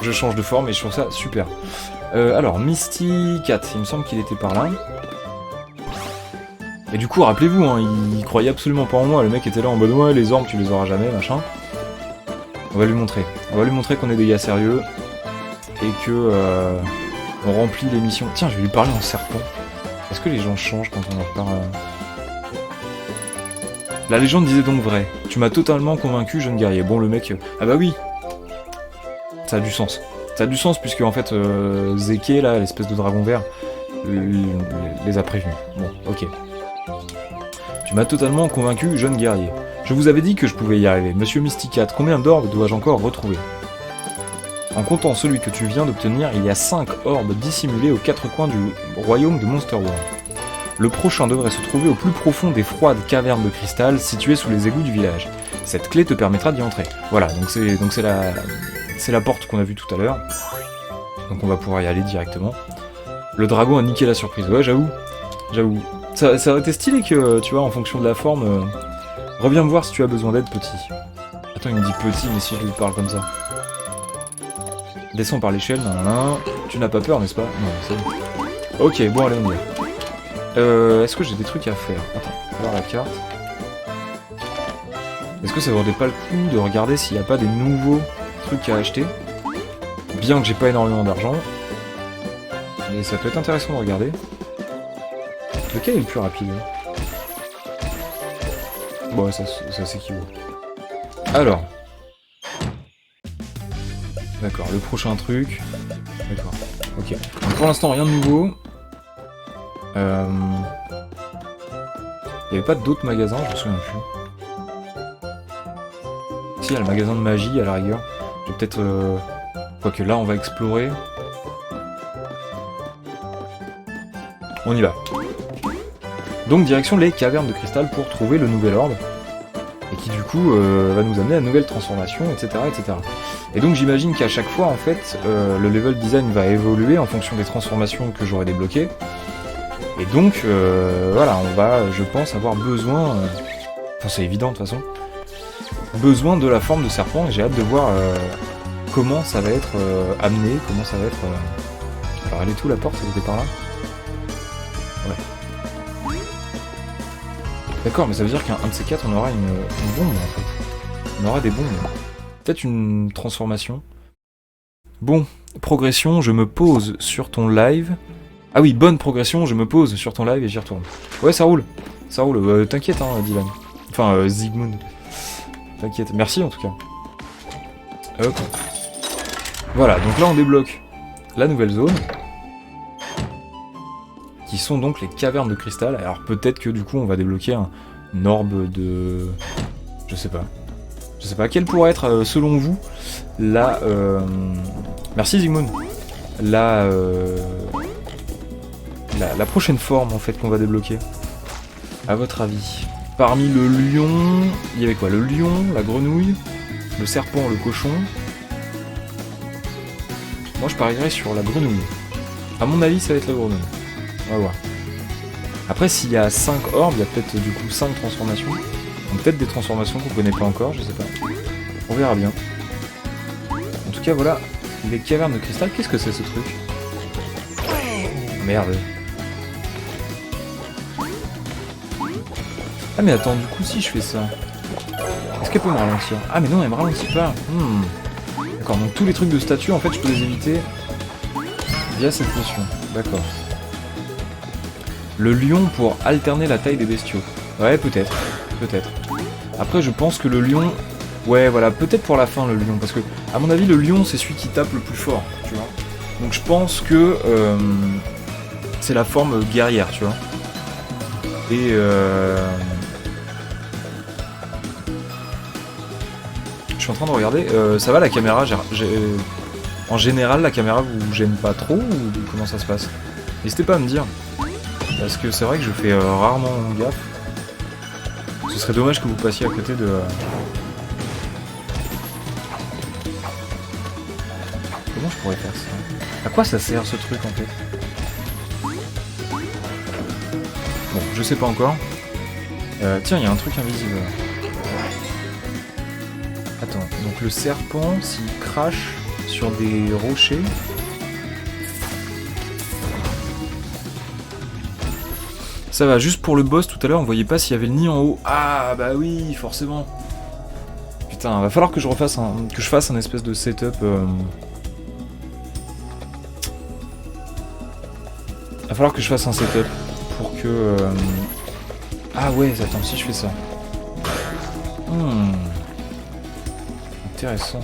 S1: je change de forme et je trouve ça super. Alors, Misty 4, il me semble qu'il était par là. Et du coup, rappelez-vous, hein, il croyait absolument pas en moi, le mec était là en mode ouais, les orbes, tu les auras jamais, machin. On va lui montrer. On va lui montrer qu'on est des gars sérieux et que on remplit les missions. Tiens, je vais lui parler en serpent. Est-ce que les gens changent quand on leur parle La légende disait donc vrai. Tu m'as totalement convaincu, jeune guerrier. Bon, le mec... Ah bah oui. Ça a du sens. Ça a du sens puisque en fait, Zeke, là, l'espèce de dragon vert, les a prévenus. Bon, ok. Tu m'as totalement convaincu, jeune guerrier. Je vous avais dit que je pouvais y arriver. Monsieur Mysticat, combien d'orbes dois-je encore retrouver? En comptant celui que tu viens d'obtenir, il y a 5 orbes dissimulés aux 4 coins du royaume de Monster World. Le prochain devrait se trouver au plus profond des froides cavernes de cristal situées sous les égouts du village. Cette clé te permettra d'y entrer. Voilà, donc c'est la porte qu'on a vue tout à l'heure. Donc on va pouvoir y aller directement. Le dragon a niqué la surprise. Ouais, j'avoue. Ça aurait été stylé que, tu vois, en fonction de la forme... reviens me voir si tu as besoin d'aide, petit. Attends, il me dit petit, mais si je lui parle comme ça. Descends par l'échelle, nan. Tu n'as pas peur, n'est-ce pas? Non, c'est bon. Ok, bon, allez, on y est. Est-ce que j'ai des trucs à faire? Attends, on va voir la carte. Est-ce que ça vaudrait pas le coup de regarder s'il n'y a pas des nouveaux trucs à acheter? Bien que j'ai pas énormément d'argent. Mais ça peut être intéressant de regarder. Lequel est le plus rapide? Bon, ça s'équivaut. Alors. D'accord, le prochain truc. D'accord, ok. Donc pour l'instant, rien de nouveau. Il n'y avait pas d'autres magasins, je me souviens plus. Si, il y a le magasin de magie à la rigueur. Je vais peut-être... Quoique là, on va explorer. On y va. Donc direction les cavernes de cristal pour trouver le nouvel orbe. Et qui du coup va nous amener à de nouvelles transformations, etc. etc. Et donc j'imagine qu'à chaque fois, en fait, le level design va évoluer en fonction des transformations que j'aurai débloquées. Et donc, voilà, on va, je pense, avoir besoin... Enfin, c'est évident, de toute façon. Besoin de la forme de serpent, et j'ai hâte de voir comment ça va être amené, comment ça va être... Alors, elle est où, la porte? Elle était par là? Ouais. D'accord, mais ça veut dire qu'un de ces quatre, on aura une bombe, en fait. On aura des bombes. Peut-être une transformation. Bon, progression, je me pose sur ton live... Ah oui, bonne progression, je me pose sur ton live et j'y retourne. Ouais, ça roule. Ça roule. T'inquiète, hein, Dylan. Enfin, Zygmunt. T'inquiète. Merci, en tout cas. Hop. Voilà, donc là, on débloque la nouvelle zone. Qui qui sont donc les cavernes de cristal. Alors peut-être que du coup on va débloquer une orbe de... Je sais pas. Je sais pas, quelle pourrait être, selon vous, la... Merci Zygmunt. La prochaine forme en fait qu'on va débloquer. À votre avis. Parmi le lion, il y avait quoi? Le lion, la grenouille, le serpent, le cochon. Moi je parierais sur la grenouille. À mon avis ça va être la grenouille. On va voir. Après s'il y a 5 orbes, il y a peut-être du coup 5 transformations. Donc peut-être des transformations qu'on connaît pas encore, je sais pas. On verra bien. En tout cas voilà, les cavernes de cristal, qu'est-ce que c'est ce truc? Merde. Ah mais attends, du coup si je fais ça, est-ce qu'elle peut me ralentir? Ah mais non, elle me ralentit pas. D'accord, donc tous les trucs de statue en fait je peux les éviter via cette potion. D'accord. Le lion pour alterner la taille des bestiaux. Ouais, peut-être. Peut-être. Après je pense que le lion... Ouais voilà, peut-être pour la fin le lion, parce que à mon avis le lion c'est celui qui tape le plus fort, tu vois. Donc je pense que c'est la forme guerrière, tu vois. Et je suis en train de regarder, ça va la caméra, en général la caméra vous gêne pas trop ou comment ça se passe? N'hésitez pas à me dire, parce que c'est vrai que je fais rarement gaffe. Ce serait dommage que vous passiez à côté de... Comment je pourrais faire ça? À quoi ça sert ce truc en fait? Bon, je sais pas encore. Tiens, il y a un truc invisible. Attends, donc le serpent, s'il crache sur des rochers... Ça va, juste pour le boss tout à l'heure, on voyait pas s'il y avait le nid en haut. Ah bah oui, forcément. Putain, va falloir que je fasse un espèce de setup... Va falloir que je fasse un setup pour que... Ah ouais, attends, si je fais ça. Intéressant.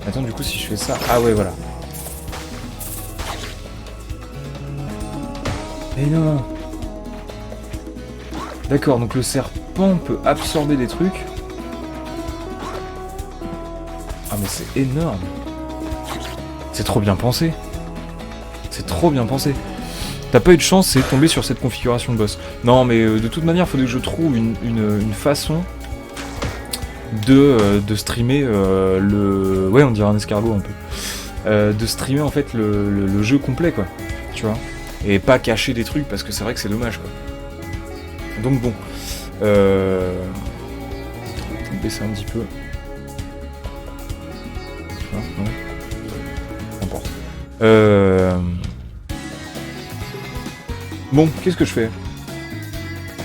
S1: Attends, du coup, si je fais ça... Ah ouais, voilà. Mais non. D'accord, donc le serpent peut absorber des trucs. Ah mais c'est énorme. C'est trop bien pensé. C'est trop bien pensé. T'as pas eu de chance, c'est tombé sur cette configuration de boss. Non, mais de toute manière, il faudrait que je trouve une façon de streamer le... Ouais, on dirait un escargot un peu. De streamer en fait le jeu complet, quoi. Tu vois. Et pas cacher des trucs, parce que c'est vrai que c'est dommage, quoi. Donc bon. Peut-être baisser un petit peu. Ah, non. N'importe. Bon, qu'est-ce que je fais?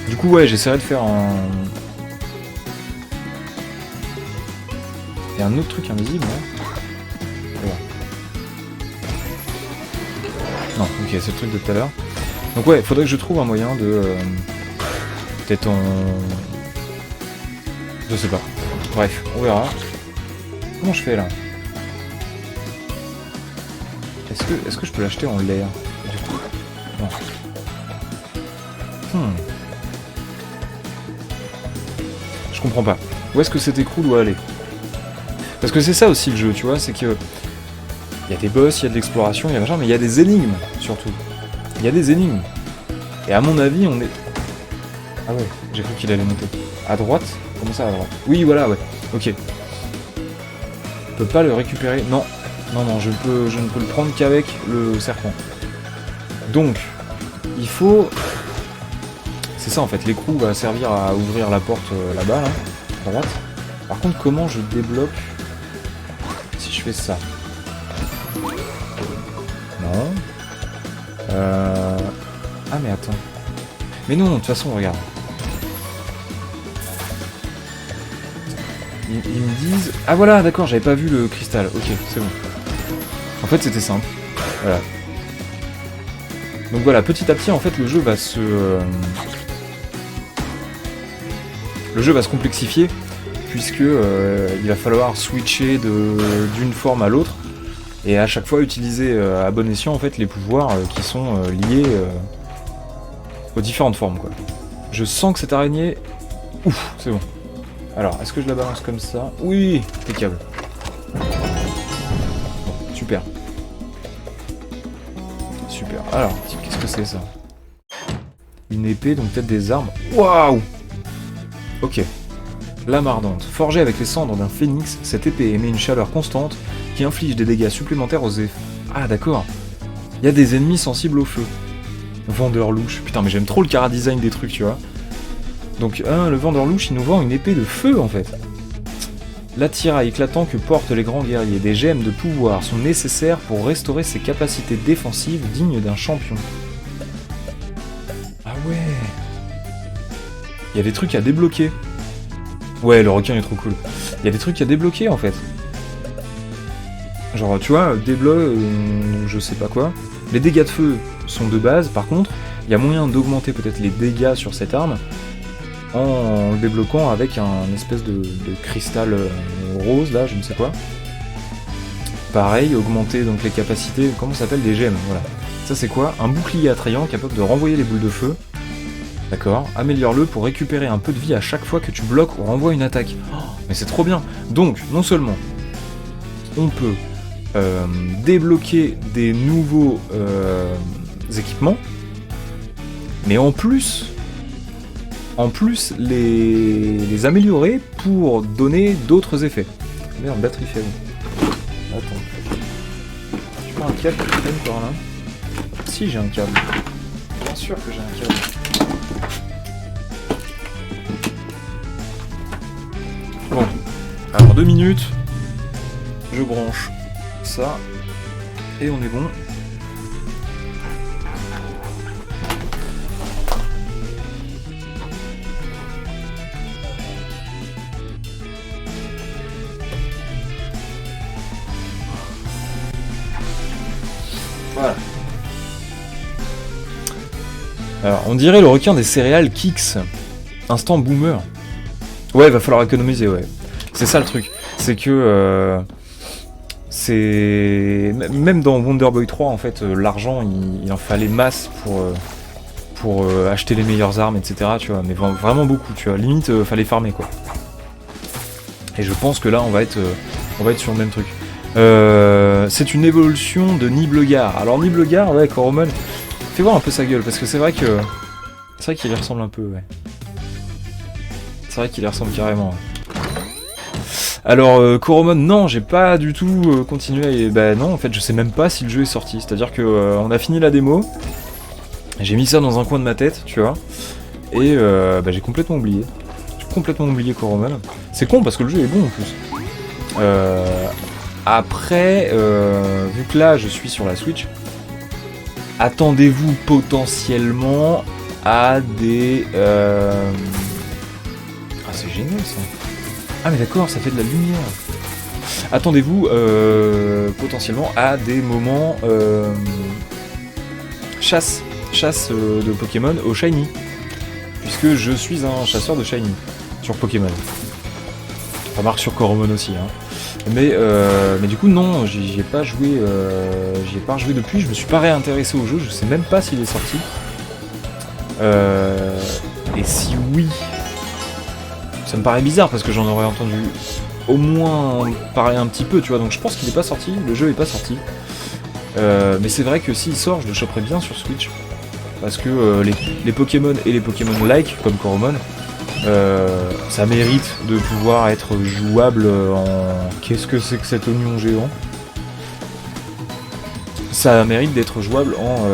S1: Du coup, ouais, j'essaierai de faire un... Il y a un autre truc invisible, hein. Voilà. Non, ok, c'est le truc de tout à l'heure. Donc ouais, faudrait que je trouve un moyen de... peut-être en... Je sais pas. Bref, on verra. Comment je fais, là? Est-ce que je peux l'acheter en l'air? Du tout. Non. Je comprends pas. Où est-ce que cet écrou doit aller? Parce que c'est ça aussi le jeu, tu vois, c'est que... Il y a des boss, il y a de l'exploration, il y a machin, mais il y a des énigmes, surtout. Il y a des énigmes. Et à mon avis, on est... Ah ouais, j'ai cru qu'il allait monter. À droite? Comment ça, à droite? Oui, voilà, ouais. Ok. On peut pas le récupérer. Non. Non, non, je ne peux le prendre qu'avec le serpent. Donc, il faut... C'est ça en fait, l'écrou va servir à ouvrir la porte là-bas, là, à droite. Par contre, comment je débloque si je fais ça? Non. Ah mais attends. Mais non, de toute façon, regarde. Ils me disent... Ah voilà, d'accord, j'avais pas vu le cristal. Ok, c'est bon. En fait, c'était simple. Voilà. Donc voilà, petit à petit, en fait, le jeu va se... Le jeu va se complexifier, puisque il va falloir switcher d'une forme à l'autre, et à chaque fois utiliser à bon escient en fait, les pouvoirs qui sont liés aux différentes formes, quoi. Je sens que cette araignée... Ouf, c'est bon. Alors, est-ce que je la balance comme ça? Oui, impeccable. Super. Super. Alors, qu'est-ce que c'est ça? Une épée, donc peut-être des armes. Waouh! Ok. Lame ardente. Forgée avec les cendres d'un phénix, cette épée émet une chaleur constante qui inflige des dégâts supplémentaires aux effets. Ah, d'accord. Il y a des ennemis sensibles au feu. Vendeur louche. Putain, mais j'aime trop le chara-design des trucs, tu vois. Donc, le vendeur louche, il nous vend une épée de feu, en fait. L'attirail éclatant que portent les grands guerriers, des gemmes de pouvoir sont nécessaires pour restaurer ses capacités défensives dignes d'un champion. Ah ouais. Il y a des trucs à débloquer. Ouais, le requin est trop cool. Il y a des trucs à débloquer, en fait. Genre, tu vois, débloque, je sais pas quoi. Les dégâts de feu sont de base, par contre, il y a moyen d'augmenter peut-être les dégâts sur cette arme en le débloquant avec un espèce de cristal rose, là, je ne sais quoi. Pareil, augmenter donc les capacités, comment ça s'appelle, des gemmes, voilà. Ça c'est quoi? Un bouclier attrayant capable de renvoyer les boules de feu. D'accord, améliore-le pour récupérer un peu de vie à chaque fois que tu bloques ou renvoies une attaque. Oh, mais c'est trop bien. Donc, non seulement on peut débloquer des nouveaux équipements, mais en plus les améliorer pour donner d'autres effets. Merde, batterie faible. Attends. Tu vois un câble qui traîne par là? Si, j'ai un câble. Bien sûr que j'ai un câble. Bon. Alors 2 minutes. Je branche ça. Et on est bon. Voilà. Alors, on dirait le requin des céréales Kix. Instant boomer. Ouais, va falloir économiser, ouais. C'est ça le truc. C'est que... c'est... Même dans Wonder Boy 3, en fait, l'argent, il en fallait masse pour acheter les meilleures armes, etc. Tu vois, mais vraiment beaucoup, tu vois. Limite, fallait farmer, quoi. Et je pense que là, on va être sur le même truc. C'est une évolution de Nibelgar. Alors Nibelgar, ouais, Coromon, fais voir un peu sa gueule, parce que c'est vrai qu'il y ressemble un peu, ouais. C'est vrai qu'il y ressemble carrément. Ouais. Alors Coromon, non, j'ai pas du tout continué. Bah non, en fait, je sais même pas si le jeu est sorti. C'est-à-dire que on a fini la démo, j'ai mis ça dans un coin de ma tête, tu vois, et bah, j'ai complètement oublié. J'ai complètement oublié Coromon. C'est con parce que le jeu est bon en plus. Après, vu que là je suis sur la Switch, attendez-vous potentiellement à des... Ah, c'est génial ça. Ah mais d'accord, ça fait de la lumière. Attendez-vous potentiellement à des moments chasse de Pokémon au Shiny. Puisque je suis un chasseur de Shiny sur Pokémon. Ça marche sur Coromon aussi, hein. Mais du coup non, j'y ai pas joué depuis, je me suis pas réintéressé au jeu, je sais même pas s'il est sorti. Et si oui, ça me paraît bizarre parce que j'en aurais entendu au moins parler un petit peu, tu vois, donc je pense qu'il est pas sorti, le jeu est pas sorti. Mais c'est vrai que s'il sort, je le choperai bien sur Switch. Parce que les Pokémon et les Pokémon-like, comme Coromon, ça mérite de pouvoir être jouable en... Qu'est-ce que c'est que cet oignon géant? Ça mérite d'être jouable en...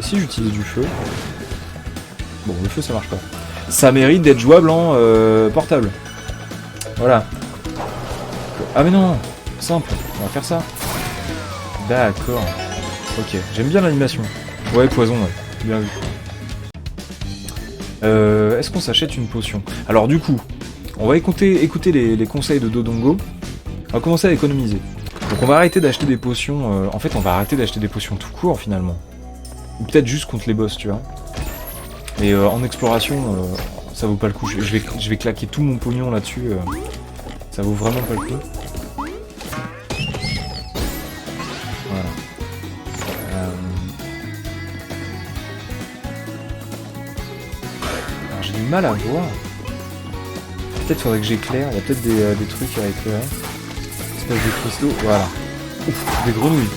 S1: Si j'utilise du feu... Bon, le feu ça marche pas. Ça mérite d'être jouable en portable. Voilà. Ah mais non, simple, on va faire ça. D'accord. Ok, j'aime bien l'animation. Ouais, poison, ouais. Bien vu. Est-ce qu'on s'achète une potion? Alors du coup, on va écouter les conseils de Dodongo. On va commencer à économiser. Donc on va arrêter d'acheter des potions... en fait, on va arrêter d'acheter des potions tout court, finalement. Ou peut-être juste contre les boss, tu vois. Mais en exploration, ça vaut pas le coup. Je vais claquer tout mon pognon là-dessus. Ça vaut vraiment pas le coup. Voilà. j'ai du mal à voir. Peut-être faudrait que j'éclaire, il y a peut-être des trucs à éclairer. Espèce de cristaux, voilà. Ouf, des grenouilles.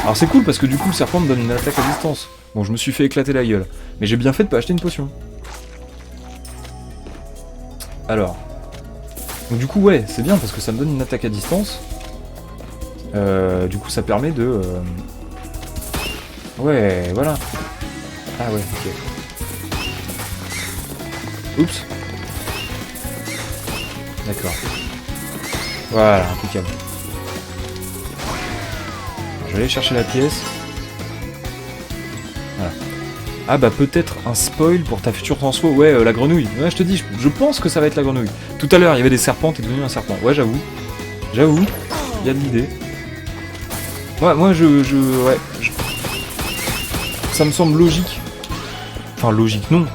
S1: Alors c'est cool parce que du coup le serpent me donne une attaque à distance. Bon, je me suis fait éclater la gueule. Mais j'ai bien fait de pas acheter une potion. Alors. Donc du coup ouais, c'est bien parce que ça me donne une attaque à distance. Du coup ça permet de... Ouais, voilà. Ah ouais, ok. Oups. D'accord. Voilà, impeccable. Je vais aller chercher la pièce. Voilà. Ah bah peut-être un spoil pour ta future transfo. Ouais, la grenouille. Ouais, je te dis, je pense que ça va être la grenouille. Tout à l'heure, il y avait des serpents, t'es devenu un serpent. Ouais, j'avoue. J'avoue. Il y a de l'idée. Moi, ouais. Ça me semble logique. Enfin, logique, non.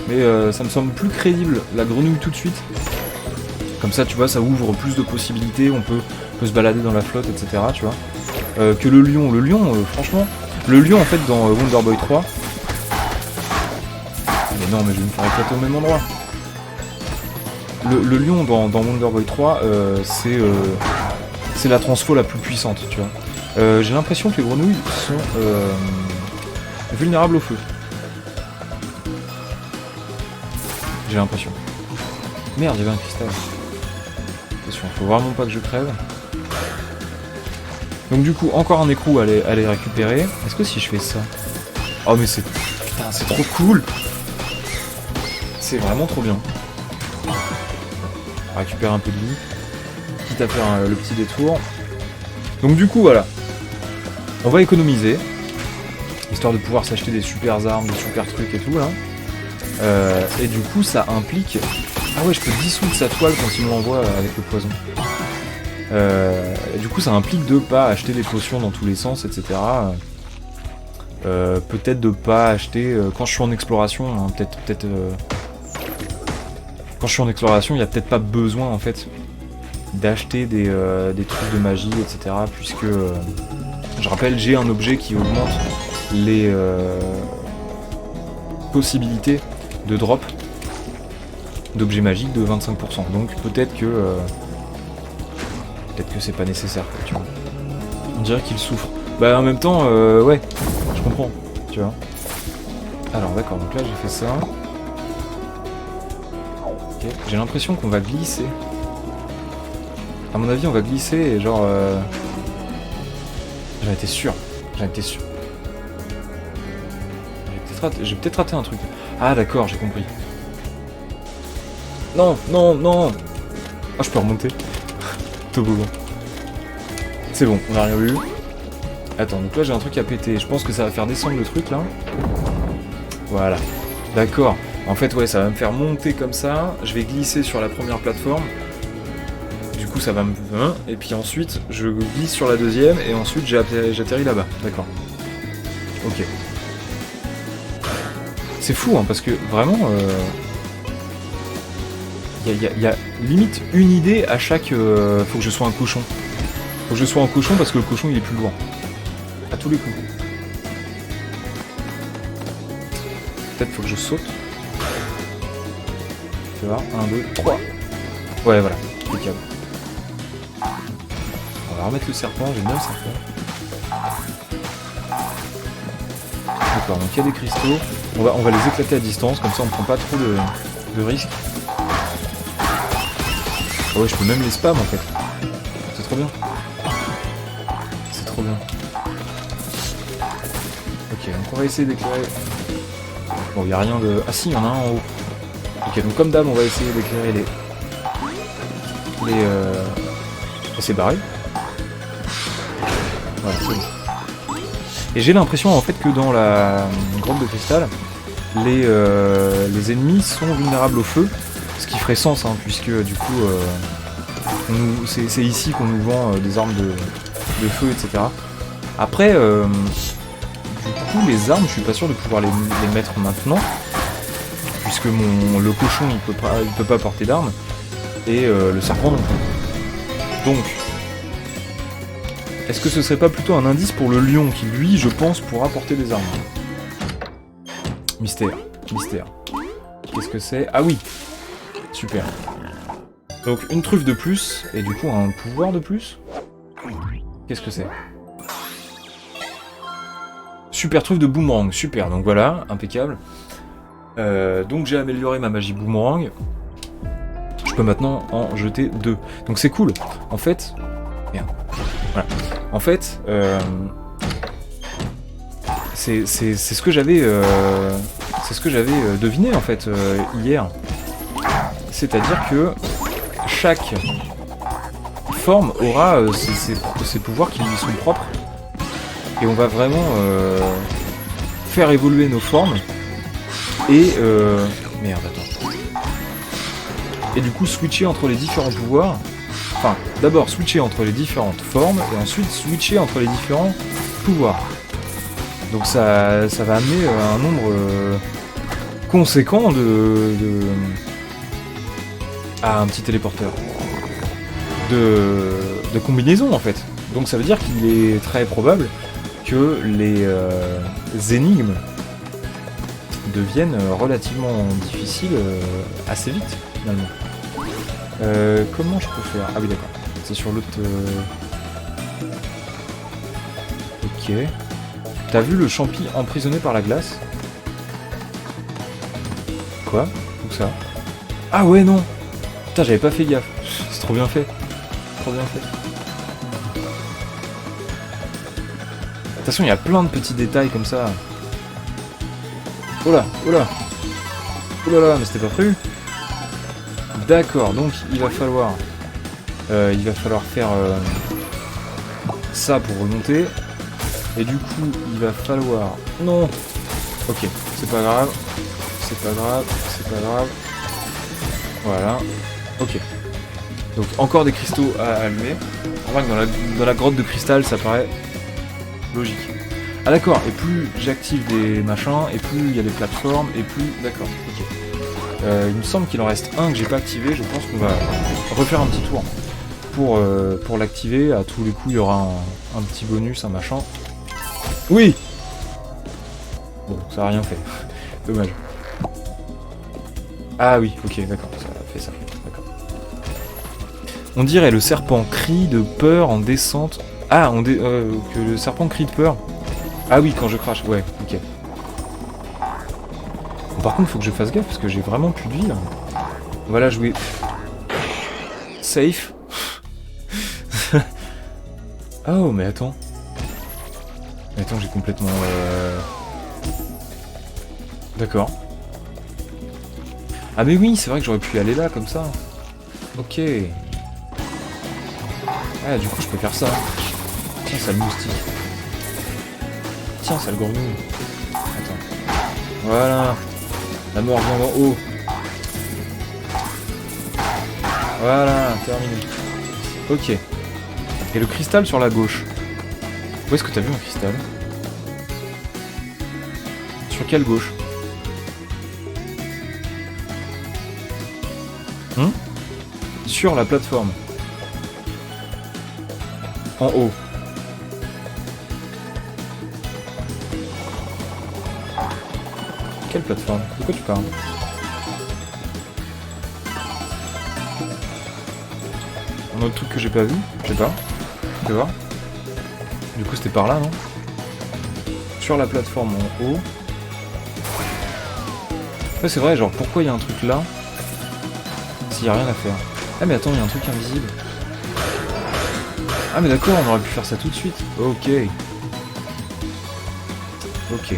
S1: Mais ça me semble plus crédible, la grenouille tout de suite. Comme ça, tu vois, ça ouvre plus de possibilités, on peut se balader dans la flotte, etc., tu vois. Que le lion. Le lion, franchement... Le lion, en fait, dans Wonder Boy 3... Mais non, mais je vais me faire éclater au même endroit. Le lion, dans Wonder Boy 3, c'est la transfo la plus puissante, tu vois. J'ai l'impression que les grenouilles sont vulnérables au feu. J'ai l'impression. Merde, il y avait un cristal. Attention, faut vraiment pas que je crève. Donc du coup, encore un écrou à les récupérer. Est-ce que si je fais ça... Oh mais c'est... Putain, c'est trop cool. C'est vraiment trop bien. On va récupérer un peu de vie. Quitte à faire le petit détour. Donc du coup, voilà. On va économiser. Histoire de pouvoir s'acheter des super armes, des super trucs et tout, là. Et du coup, ça implique... Ah ouais, je peux dissoudre sa toile quand il me l'envoie avec le poison. Et du coup, ça implique de pas acheter des potions dans tous les sens, etc. Peut-être de pas acheter... quand je suis en exploration, hein, peut-être... Quand je suis en exploration, il n'y a peut-être pas besoin, en fait, d'acheter des trucs de magie, etc. Puisque, je rappelle, j'ai un objet qui augmente les possibilités de drop d'objets magiques de 25%. Donc peut-être que c'est pas nécessaire, tu vois. On dirait qu'il souffre. Bah en même temps, ouais, je comprends, tu vois. Alors d'accord, donc là j'ai fait ça. Ok, j'ai l'impression qu'on va glisser. À mon avis, on va glisser et genre... J'en étais sûr. J'ai peut-être raté un truc. Ah d'accord, j'ai compris. Non. Ah, je peux remonter. Toboggan. C'est bon, on a rien vu. Attends, donc là j'ai un truc à péter. Je pense que ça va faire descendre le truc là. Voilà. D'accord. En fait, ouais, ça va me faire monter comme ça. Je vais glisser sur la première plateforme. Du coup, ça va me... Et puis ensuite, je glisse sur la deuxième. Et ensuite, j'atterris là-bas. D'accord. Ok. C'est fou, hein, parce que vraiment... Il y a limite une idée à chaque... faut que je sois un cochon. Faut que je sois un cochon parce que le cochon, il est plus lourd. À tous les coups. Peut-être faut que je saute. Tu vois, 1, 2, 3. Ouais, voilà. Impeccable. On va remettre le serpent, j'aime bien le serpent. D'accord, donc il y a des cristaux. On va les éclater à distance, comme ça on ne prend pas trop de risques. Oh ouais, je peux même les spam en fait. C'est trop bien. C'est trop bien. Ok, donc on va essayer d'éclairer. Bon, il n'y a rien de... Ah si, il y en a un en haut. Ok, donc comme d'hab, on va essayer d'éclairer les... Et c'est barré. Voilà, c'est bon. Et j'ai l'impression en fait que dans la grotte de cristal, les ennemis sont vulnérables au feu. Ce qui ferait sens, hein, puisque du coup, c'est ici qu'on nous vend des armes de feu, etc. Après, du coup, les armes, je suis pas sûr de pouvoir les mettre maintenant, puisque le cochon, il peut pas porter d'armes, et le serpent non plus. Donc, est-ce que ce serait pas plutôt un indice pour le lion, qui lui, je pense, pourra porter des armes? Mystère. Mystère. Qu'est-ce que c'est? Ah oui. Super. Donc une truffe de plus, et du coup un pouvoir de plus. Qu'est-ce que c'est? Super truffe de boomerang, super, donc voilà, impeccable. Donc j'ai amélioré ma magie boomerang. Je peux maintenant en jeter 2. Donc c'est cool. En fait... Merde. Voilà. En fait... c'est ce que j'avais... c'est ce que j'avais deviné en fait hier. C'est-à-dire que chaque forme aura ses pouvoirs qui lui sont propres. Et on va vraiment faire évoluer nos formes. Et merde, attends. Et du coup switcher entre les différents pouvoirs. Enfin, d'abord switcher entre les différentes formes et ensuite switcher entre les différents pouvoirs. Donc ça va amener un nombre conséquent à un petit téléporteur. De combinaisons en fait. Donc ça veut dire qu'il est très probable que les énigmes deviennent relativement difficiles assez vite finalement. Comment je peux faire? Ah oui d'accord, c'est sur l'autre... Ok. T'as vu le champi emprisonné par la glace? Quoi? Où ça? Ah ouais non! Putain j'avais pas fait gaffe. C'est trop bien fait. Trop bien fait. Attention, il y a plein de petits détails comme ça. Oh là, oh là. Oh là là, mais c'était pas prévu. D'accord, donc il va falloir faire ça pour remonter. Et du coup, il va falloir... Non. Ok, c'est pas grave. C'est pas grave, c'est pas grave. Voilà. Ok. Donc encore des cristaux à allumer. On voit que dans la grotte de cristal, ça paraît logique. Ah d'accord, et plus j'active des machins, et plus il y a des plateformes, et plus... D'accord, ok. Il me semble qu'il en reste un que j'ai pas activé, je pense qu'on va refaire un petit tour pour l'activer. À tous les coups, il y aura un petit bonus, un machin. Oui! Bon, ça a rien fait. Dommage. Ah oui, ok, d'accord, ça a fait ça. D'accord. On dirait le serpent crie de peur en descente. Ah, que le serpent crie de peur. Ah oui, quand je crache, ouais, ok. Bon, par contre, faut que je fasse gaffe parce que j'ai vraiment plus de vie là. On va la jouer safe. Oh, mais attends. Attends, j'ai complètement... D'accord. Ah mais oui, c'est vrai que j'aurais pu aller là, comme ça. Ok. Ah, du coup, je peux faire ça. Tiens, ça le moustique. Tiens, ça le grenouille. Attends. Voilà. La mort vient d'en haut. Voilà, terminé. Ok. Et le cristal sur la gauche. Où est-ce que t'as vu un cristal? Sur quelle gauche? Sur la plateforme. En haut. Quelle plateforme? De quoi tu parles? Un autre truc que j'ai pas vu? Je sais pas. Tu vas voir. Du coup c'était par là, non? Sur la plateforme en haut. Ouais c'est vrai, genre pourquoi il y a un truc là s'il y a rien à faire? Ah mais attends, il y a un truc invisible. Ah mais d'accord, on aurait pu faire ça tout de suite. Ok. Ok.